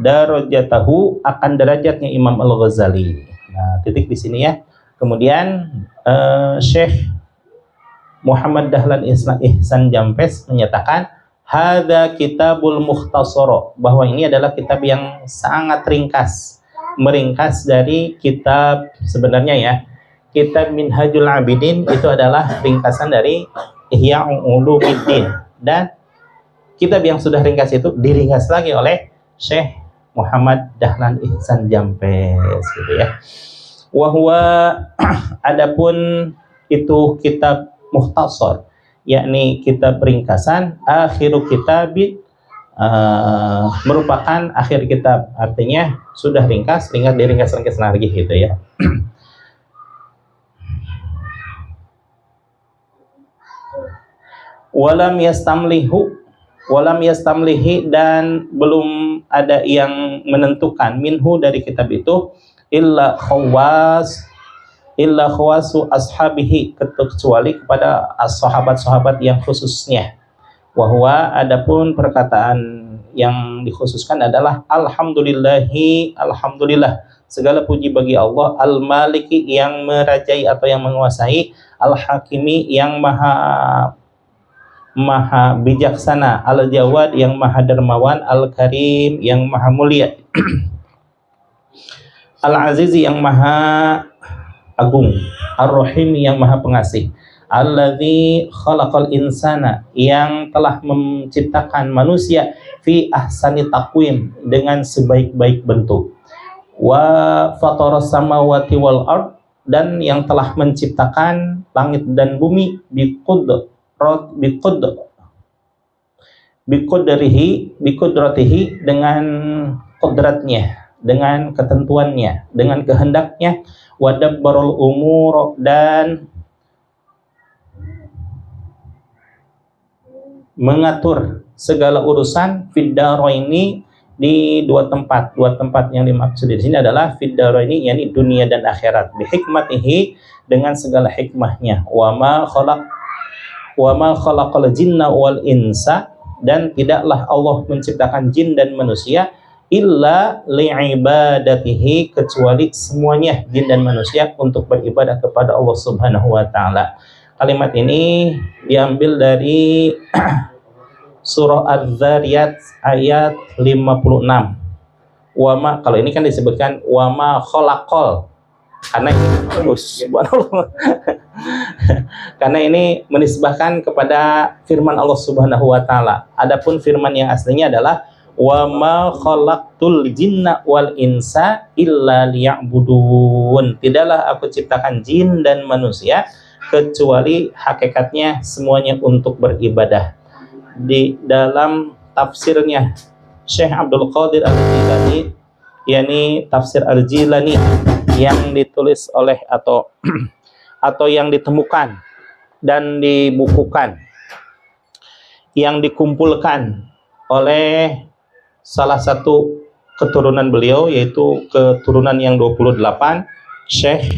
Speaker 1: darajatahu, akan derajatnya Imam Al-Ghazali. Nah, titik di sini ya. Kemudian Syekh Muhammad Dahlan Ihsan Jampes menyatakan Hadza kitabul mukhtasara, bahwa ini adalah kitab yang sangat ringkas, meringkas dari kitab sebenarnya ya. Kitab Minhajul Abidin itu adalah ringkasan dari Ihya Ulumuddin, dan kitab yang sudah ringkas itu diringkas lagi oleh Syekh Muhammad Dahlan Ihsan Jampes gitu ya. Wahwa adapun itu kitab mukhtasar, yakni kitab ringkasan, akhiru kitabit merupakan akhir kitab, artinya sudah ringkas diringkas lagi gitu ya. Walam yastamlihi, dan belum ada yang menentukan minhu dari kitab itu illa khawasu ashabihi, kecuali kepada sahabat-sahabat yang khususnya. Wahwa adapun perkataan yang dikhususkan adalah alhamdulillah, segala puji bagi Allah, al-maliki yang merajai atau yang menguasai, al-hakimi yang maha bijaksana, al-jawad yang maha dermawan, al-karim yang maha mulia, al-aziz yang maha agung, ar-rahim yang maha pengasih, alladzi khalaqal insana yang telah menciptakan manusia fi ahsani taqwim dengan sebaik-baik bentuk, wa fataras samawati wal ard, dan yang telah menciptakan langit dan bumi biqudratihi dengan kodratnya, dengan ketentuannya, dengan kehendaknya, wadabbarul umur, dan mengatur segala urusan fiddaraini, di dua tempat yang dimaksud di sini adalah fiddaraini, yakni dunia dan akhirat, bihikmatihi, dengan segala hikmahnya, wa ma khalaqal jinna wal insa, dan tidaklah Allah menciptakan jin dan manusia illa li'ibadatihi, kecuali semuanya jin dan manusia untuk beribadah kepada Allah Subhanahu wa taala. Kalimat ini diambil dari surah Az-Zariyat ayat 56. Wama, kalau ini kan disebutkan wama khalaqal, karena ini subhanallah. Karena ini menisbahkan kepada firman Allah Subhanahu wa taala. Adapun firman yang aslinya adalah wa ma khalaqtul jinna wal insa illa liya'budun. Tidaklah aku ciptakan jin dan manusia kecuali hakikatnya semuanya untuk beribadah. Di dalam tafsirnya Syekh Abdul Qadir Al-Jilani, yakni tafsir Al-Jilani, yang ditulis oleh atau yang ditemukan dan dibukukan, yang dikumpulkan oleh salah satu keturunan beliau, yaitu keturunan yang 28, Syekh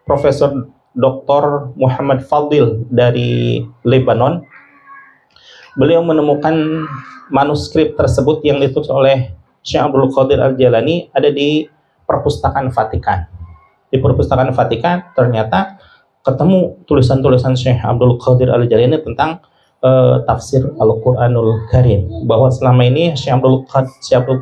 Speaker 1: Profesor Dr. Muhammad Fadil dari Lebanon. Beliau menemukan manuskrip tersebut yang ditulis oleh Syekh Abdul Qadir Al-Jilani ada di Perpustakaan Vatikan. Di Perpustakaan Vatikan ternyata ketemu tulisan-tulisan Syekh Abdul Qadir Al-Jilani tentang tafsir Al-Quranul Karim, bahwa selama ini Syekh Abdul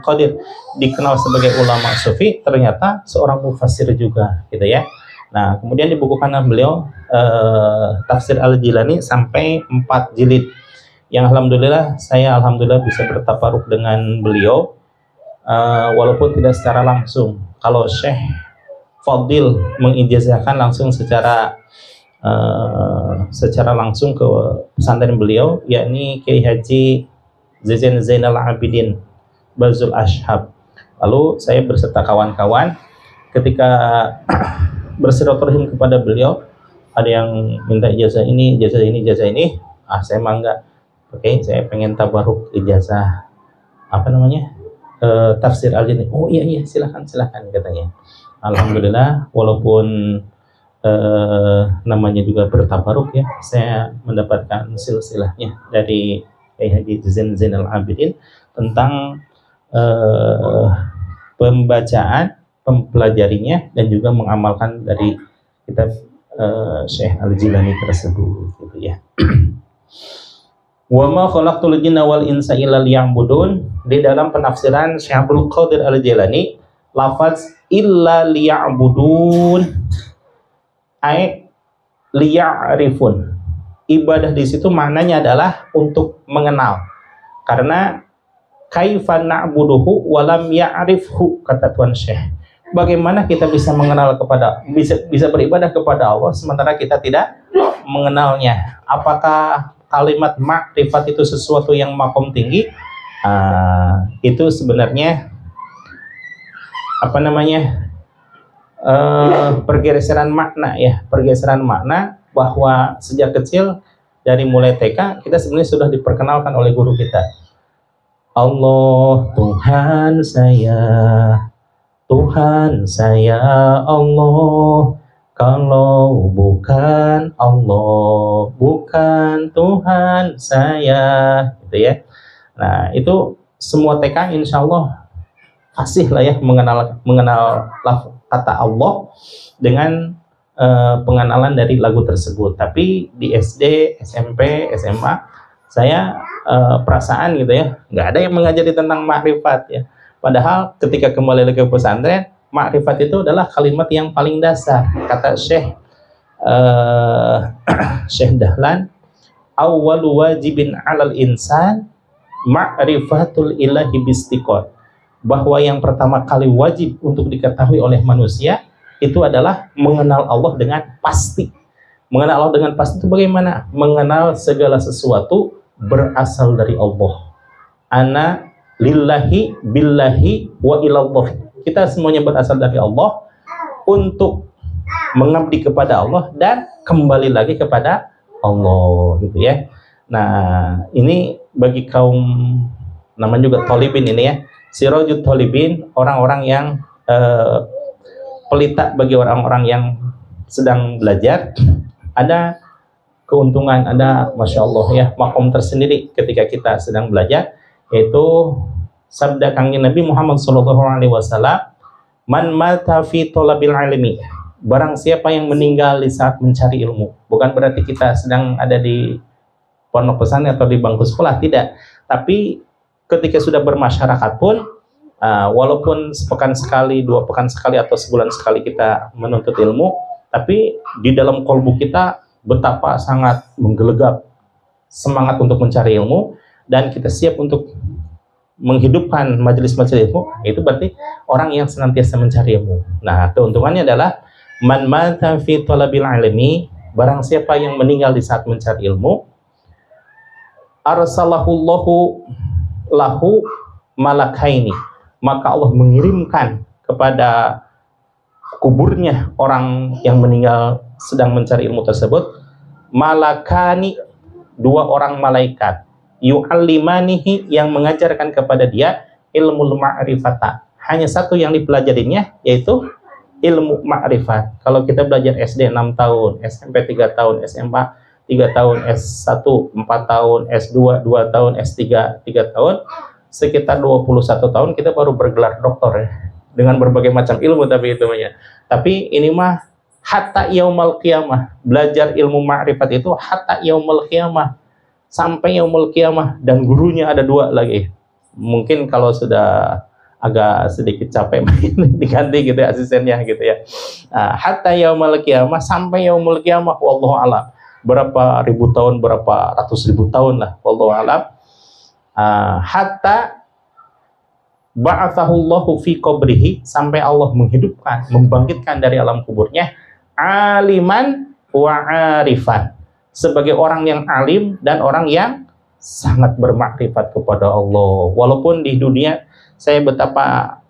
Speaker 1: Qadir dikenal sebagai ulama sufi, ternyata seorang mufassir juga gitu ya. Nah, kemudian dibukukan beliau tafsir Al-Jilani sampai 4 jilid, yang saya alhamdulillah bisa bertabaruk dengan beliau, walaupun tidak secara langsung. Kalau Syekh Fadil mengijazahkan langsung secara langsung ke pesantren beliau, yakni Kiai Haji Zainal Abidin Bazul Ashhab. Lalu saya berserta kawan-kawan ketika bersilaturahim kepada beliau, ada yang minta ijazah ini, saya mah enggak. Oke, saya pengen tabaruk ijazah tafsir Al-Jilani. Oh iya silakan katanya. Alhamdulillah, walaupun namanya juga bertabaruk ya, saya mendapatkan silsilahnya dari Kiai Haji Zainal Abidin tentang pembacaan, mempelajarinya, dan juga mengamalkan dari kitab Syekh Al-Jilani tersebut gitu ya. Wa ma khalaqtul jinna wal insa illa liya'budun. Di dalam penafsiran Syekh Abdul Qadir Al-Jailani, lafaz illa liya'budun ay liya'rifun. Ibadah di situ maknanya adalah untuk mengenal. Karena kaifa na'buduhu wa lam ya'rifhu, kata Tuan Syekh. Bagaimana kita bisa mengenal bisa beribadah kepada Allah sementara kita tidak mengenalnya? Apakah kalimat makrifat itu sesuatu yang makom tinggi? Itu sebenarnya pergeseran makna ya, pergeseran makna, bahwa sejak kecil dari mulai TK kita sebenarnya sudah diperkenalkan oleh guru kita. Allah Tuhan saya Allah, kalau bukan Allah bukan Tuhan saya, gitu ya. Nah itu semua TK insya Allah fasih lah ya mengenal kata Allah dengan pengenalan dari lagu tersebut. Tapi di SD, SMP, SMA saya perasaan gitu ya nggak ada yang mengajari tentang makrifat ya. Padahal ketika kembali lagi ke pesantren, makrifat itu adalah kalimat yang paling dasar. Kata Syekh Dahlan, awwalu wajibin 'alal insan ma'rifatul ilahi bistiqot. Bahwa yang pertama kali wajib untuk diketahui oleh manusia itu adalah mengenal Allah dengan pasti. Mengenal Allah dengan pasti itu bagaimana? Mengenal segala sesuatu berasal dari Allah. Ana lillahi billahi wa ilallah. Kita semuanya berasal dari Allah untuk mengabdi kepada Allah dan kembali lagi kepada Allah, gitu ya. Nah, ini bagi kaum namanya juga tolibin ini ya, sirajut tolibin, orang-orang yang pelita bagi orang-orang yang sedang belajar. Ada keuntungan, ada masya Allah ya makom tersendiri ketika kita sedang belajar, yaitu sabda kangjeng Nabi Muhammad SAW, man mata fi thalabil ilmi, barang siapa yang meninggal di saat mencari ilmu. Bukan berarti kita sedang ada di pondok pesantren atau di bangku sekolah, tidak. Tapi ketika sudah bermasyarakat pun, walaupun sepekan sekali, 2 pekan sekali, atau sebulan sekali kita menuntut ilmu, tapi di dalam kolbu kita betapa sangat menggelegap semangat untuk mencari ilmu, dan kita siap untuk menghidupkan majelis-majelis ilmu. Itu berarti orang yang senantiasa mencari ilmu. Nah, keuntungannya adalah man mata fi thalabil ilmi, barang siapa yang meninggal di saat mencari ilmu, arsalahullahu lahu malakaini, maka Allah mengirimkan kepada kuburnya orang yang meninggal sedang mencari ilmu tersebut, malakani, 2 orang malaikat, yu'allimanihi, yang mengajarkan kepada dia ilmu ma'rifata. Hanya satu yang dipelajarinya, yaitu ilmu ma'rifat. Kalau kita belajar SD 6 tahun, SMP 3 tahun, SMA 3 tahun, S1 4 tahun, S2 2 tahun, S3 3 tahun, sekitar 21 tahun kita baru bergelar doktor ya, dengan berbagai macam ilmu. Tapi ini mah hatta yaumul qiyamah, belajar ilmu ma'rifat itu hatta yaumul qiyamah, sampai yaumul qiyamah. Dan gurunya ada 2 lagi. Mungkin kalau sudah agak sedikit capek diganti gitu ya asistennya gitu ya. Hatta yaumul qiyamah, sampai yaumul qiyamah, wallahu alam. Berapa ribu tahun, berapa ratus ribu tahun lah, wallahu alam. Hatta ba'athahullahu fi qabrihi, sampai Allah menghidupkan, membangkitkan dari alam kuburnya, aliman wa arifan, sebagai orang yang alim dan orang yang sangat bermakrifat kepada Allah. Walaupun di dunia saya betapa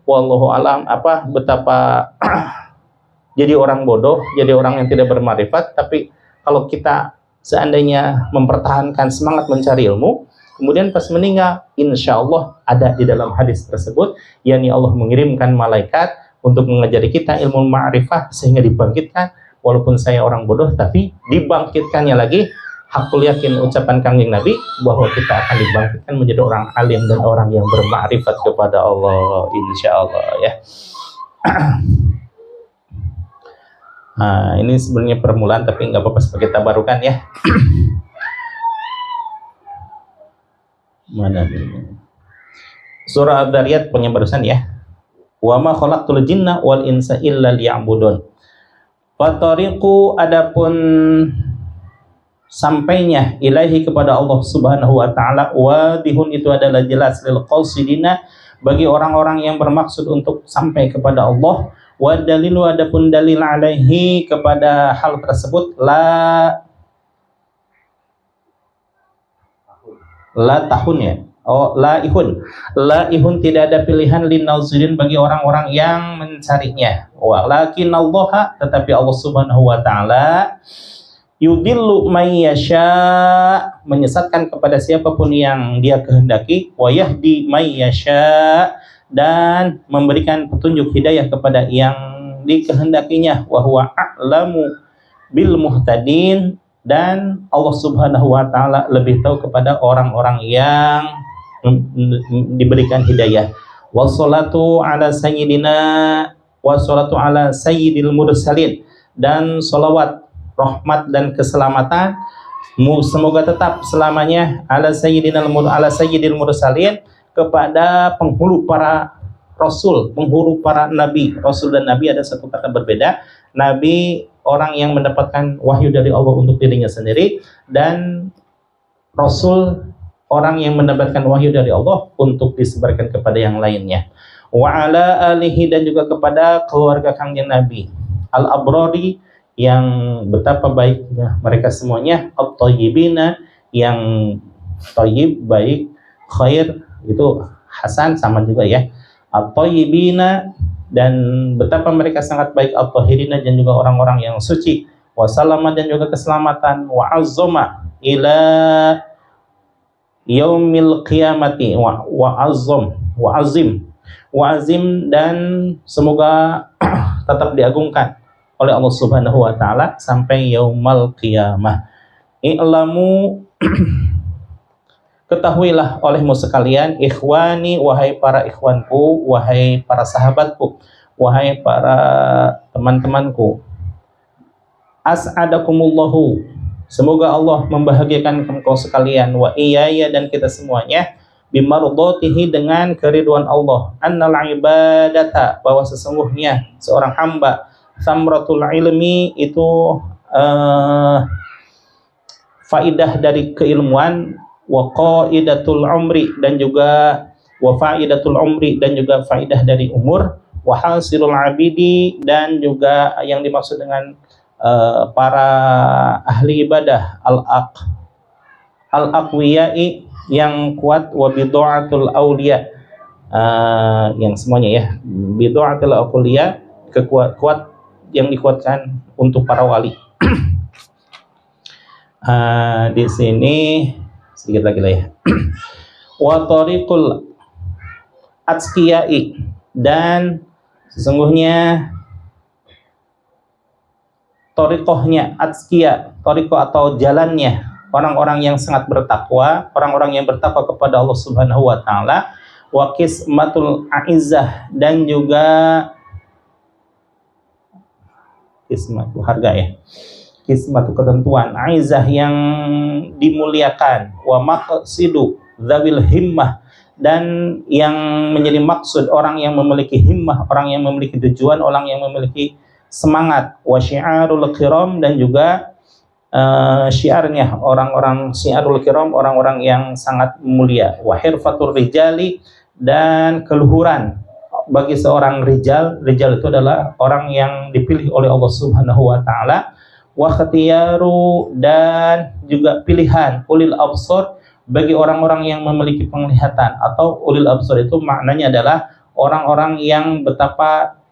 Speaker 1: wallahu alam betapa jadi orang bodoh, jadi orang yang tidak bermakrifat, tapi kalau kita seandainya mempertahankan semangat mencari ilmu, kemudian pas meninggal, insya Allah ada di dalam hadis tersebut, yakni Allah mengirimkan malaikat untuk mengajari kita ilmu ma'rifah sehingga dibangkitkan. Walaupun saya orang bodoh, tapi dibangkitkannya lagi. Hakul yakin ucapan kangjeng Nabi bahwa kita akan dibangkitkan menjadi orang alim dan orang yang bermakrifat kepada Allah, insya Allah ya. Ini sebenarnya permulaan, tapi nggak apa-apa sebagai tabarukan ya. Mana? Surah Ad-Dzariyat punya barusan ya. Wa ma khalaqtul jinna wal insa illa liya'budun. Fatariqu, adapun sampainya ilahi kepada Allah Subhanahu wa taala, wadihun itu adalah jelas lil qasidina bagi orang-orang yang bermaksud untuk sampai kepada Allah. Wa dalilu, adapun dalil alaihi kepada hal tersebut, la tahun ya. Oh, laihun tidak ada pilihan linazirin bagi orang-orang yang mencarinya. Walakin Allah, tetapi Allah Subhanahu wa taala yudillu may yasha, menyesatkan kepada siapapun yang dia kehendaki, wa yahdi may yasha, dan memberikan petunjuk hidayah kepada yang dikehendakinya, wa huwa a'lamu bil muhtadin, dan Allah Subhanahu wa taala lebih tahu kepada orang-orang yang diberikan hidayah. Wassalatu ala sayyidil mursalin, dan salawat, rahmat dan keselamatan semoga tetap selamanya ala sayyidil mursalin, kepada penghulu para rasul, penghulu para nabi. Rasul dan nabi ada satu kata berbeda. Nabi orang yang mendapatkan wahyu dari Allah untuk dirinya sendiri, dan rasul orang yang mendapatkan wahyu dari Allah untuk disebarkan kepada yang lainnya. Wa ala alihi, dan juga kepada keluarga kangjeng Nabi al-abrari, yang betapa baiknya mereka semuanya, at-thayyibina, yang thayyib baik, khair itu hasan sama juga ya, at-thayyibina, dan betapa mereka sangat baik, at-tahirina, dan juga orang-orang yang suci, wa salama, dan juga keselamatan, wa azzama ila yaumil qiyamati, wa azim, dan semoga tetap diagungkan oleh Allah Subhanahu wa taala sampai yaumal qiyamah. I'lamu, ketahuilah olehmu sekalian, ikhwani, wahai para ikhwanku, wahai para sahabatku, wahai para teman-temanku, as'adakumullahu, semoga Allah membahagiakan engkau sekalian, wa iyaya, dan kita semuanya, bimardatihi, dengan keriduan Allah, annal ibadata, bahwa sesungguhnya seorang hamba, samratul ilmi, itu faidah dari keilmuan, wa qaidatul umri, dan juga wa faidatul umri, dan juga faidah dari umur, wa hasilul abidi, dan juga yang dimaksud dengan para ahli ibadah, al-aqwiyai, yang kuat, wa bidu'atul auliya, yang semuanya ya, bidu'atul auliya, kuat yang dikuatkan untuk para wali. Di sini sedikit lagi lah ya. Wa tariqul atqiyai, dan sesungguhnya tariqohnya atqiya, tariqoh atau jalannya orang-orang yang sangat bertakwa, orang-orang yang bertakwa kepada Allah Subhanahu wa taala, wa qismatul aizzah, dan juga kismatu harga ya, kismatu ketentuan, aizah yang dimuliakan, wa maqsidu dzawil himmah, dan yang menjadi maksud orang yang memiliki himmah, orang yang memiliki tujuan, orang yang memiliki semangat, wa syiarul kiram, dan juga syiarnya orang-orang, syiarul kiram, orang-orang yang sangat mulia, wa hirfatur rijali, dan keluhuran bagi seorang rijal. Rijal itu adalah orang yang dipilih oleh Allah Subhanahu wa taala, wa khatiyaru, dan juga pilihan, ulil absar, bagi orang-orang yang memiliki penglihatan, atau ulil absar itu maknanya adalah orang-orang yang betapa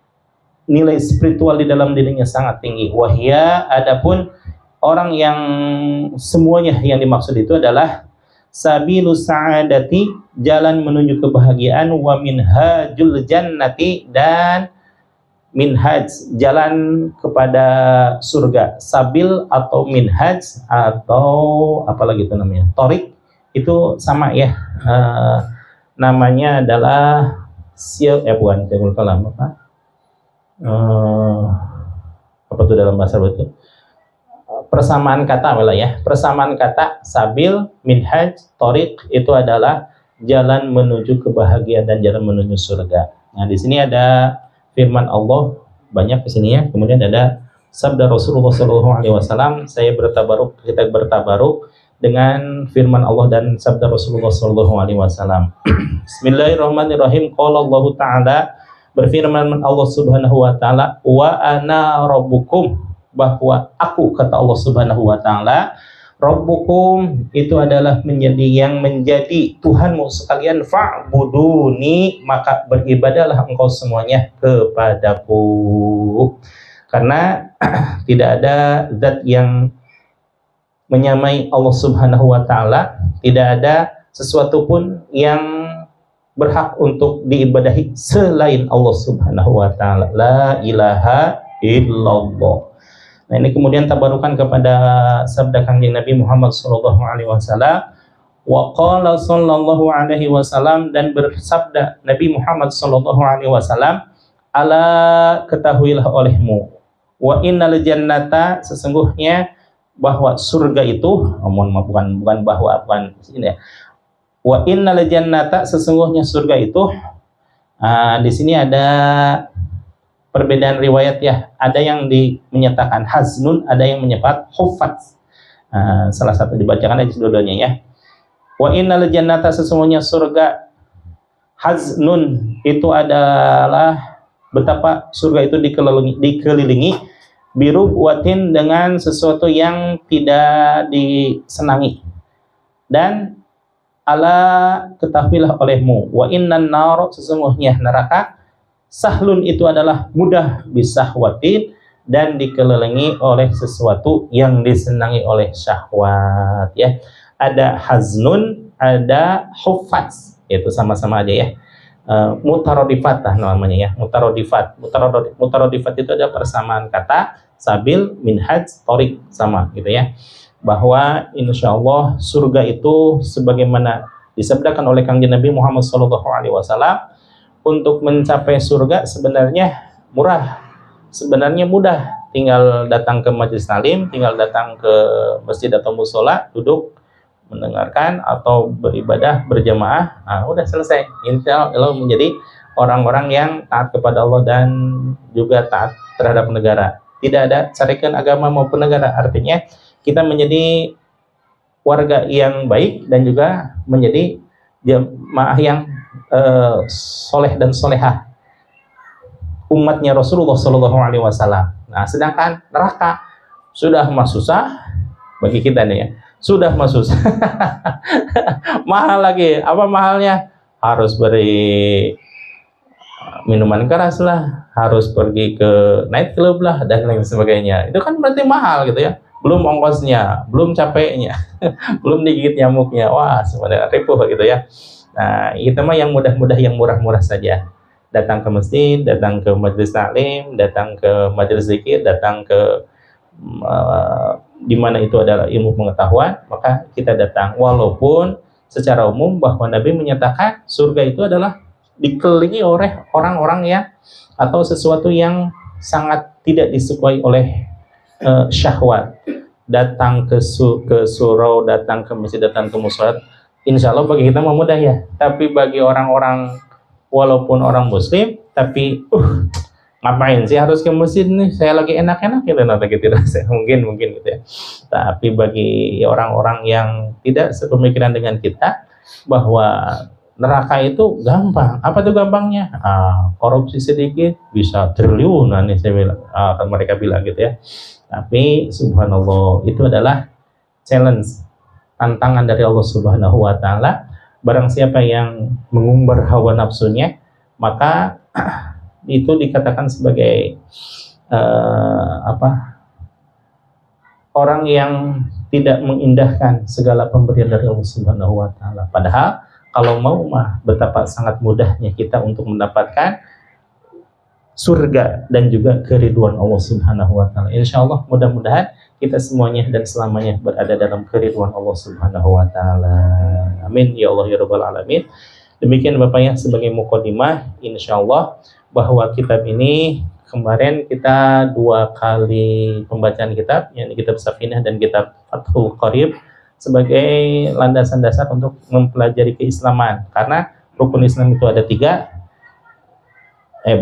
Speaker 1: nilai spiritual di dalam dirinya sangat tinggi. Wahya, adapun orang yang semuanya yang dimaksud itu adalah sabilus sa'adati, jalan menuju kebahagiaan, wa minhajul jannati, dan minhaj, jalan kepada surga. Sabil atau minhaj atau apalagi itu namanya, torik, itu sama ya, namanya adalah bukan Jaimul Kalam, apa itu dalam bahasa itu, persamaan kata ya. Persamaan kata sabil, minhaj, thoriq itu adalah jalan menuju kebahagiaan dan jalan menuju surga. Nah, di sini ada firman Allah banyak di sini ya. Kemudian ada sabda Rasulullah SAW. Kita bertabaruk dengan firman Allah dan sabda Rasulullah SAW. Bismillahirrahmanirrahim. Qala Allah Ta'ala, berfirman Allah Subhanahu wa Ta'ala, wa ana rabbukum, bahwa aku, kata Allah Subhanahu wa Ta'ala, rabbukum itu adalah menjadi Tuhanmu sekalian, fa'buduni, maka beribadahlah engkau semuanya kepadaku. Karena tidak ada zat yang menyamai Allah Subhanahu wa Ta'ala, tidak ada sesuatu pun yang berhak untuk diibadahi selain Allah Subhanahu wa Ta'ala. La ilaha illallah. Nah, ini kemudian tabarukan kepada sabda Kanjeng Nabi Muhammad sallallahu alaihi wasallam. Wa qala sallallahu alaihi wasallam, dan bersabda Nabi Muhammad sallallahu alaihi wasallam, ala, ketahuilah olehmu, wa innal jannata, sesungguhnya bahwa surga itu, bukan ini ya. Wa innal jannata, sesungguhnya surga itu, di sini ada perbedaan riwayat ya. Ada yang menyatakan haznun, ada yang menyebut huffat. Salah satu dibacakan aja dua-duanya ya. Wa innal jannata, sesungguhnya surga, haznun itu adalah betapa surga itu dikelilingi biru watin, dengan sesuatu yang tidak disenangi. Dan ala, ketahuilah olehmu, wa innan nar, sesungguhnya neraka, sahlun itu adalah mudah, bisahwatin, dan dikelilingi oleh sesuatu yang disenangi oleh syahwat ya. Ada haznun, ada huffat, itu sama-sama aja ya. Mutarodifat namanya ya. Mutarodifat itu ada persamaan kata, sabil, minhaj, thoriq, sama gitu ya. Bahwa insyaallah surga itu sebagaimana disabdakan oleh Kanjeng Nabi Muhammad SAW, untuk mencapai surga sebenarnya murah, sebenarnya mudah. Tinggal datang ke majelis talim, tinggal datang ke masjid atau musola, duduk mendengarkan atau beribadah berjamaah, udah selesai. Insya Allah menjadi orang-orang yang taat kepada Allah dan juga taat terhadap negara. Tidak ada carikan agama maupun negara. Artinya kita menjadi warga yang baik dan juga menjadi jamaah yang soleh dan solehah, umatnya Rasulullah SAW. Nah, sedangkan neraka sudah mah susah bagi kita nih ya, sudah mah susah. Mahal lagi. Apa mahalnya? Harus beri minuman keras lah, harus pergi ke night club lah, dan lain sebagainya. Itu kan berarti mahal gitu ya. Belum ongkosnya, belum capeknya, belum digigit nyamuknya. Wah, sebenarnya ripuh gitu ya. Nah, itu mah yang mudah-mudah, yang murah-murah saja. Datang ke masjid, datang ke majelis taklim, datang ke majelis zikir, datang ke di mana itu adalah ilmu pengetahuan, maka kita datang. Walaupun secara umum bahwa Nabi menyatakan surga itu adalah dikelilingi oleh orang-orang yang atau sesuatu yang sangat tidak disukai oleh syahwat. Datang ke surau, datang ke masjid, datang ke musola, insya Allah bagi kita mudah ya. Tapi bagi orang-orang, walaupun orang muslim, tapi ngapain sih harus ke masjid nih, saya lagi enak-enak gitu, mungkin gitu ya. Tapi bagi orang-orang yang tidak sepemikiran dengan kita, bahwa neraka itu gampang. Apa tuh gampangnya? Korupsi sedikit bisa triliunan nih, saya bilang. Mereka bilang gitu ya. Tapi subhanallah, itu adalah challenge, tantangan dari Allah Subhanahu wa Ta'ala. Barang siapa yang mengumbar hawa nafsunya, maka itu dikatakan sebagai orang yang tidak mengindahkan segala pemberian dari Allah Subhanahu wa Ta'ala. Padahal kalau mau betapa sangat mudahnya kita untuk mendapatkan surga dan juga keridhaan Allah Subhanahu wa Ta'ala. Insya Allah mudah-mudahan kita semuanya dan selamanya berada dalam keridhaan Allah Subhanahu wa Ta'ala. Amin ya Allah ya Rabbal alamin. Demikian Bapak ya, sebagai mukadimah, insya Allah bahwa kitab ini kemarin kita 2 kali pembacaan kitab, yakni kitab Safinah dan kitab Fathul Qorib, sebagai landasan dasar untuk mempelajari keislaman. Karena rukun Islam itu ada 3,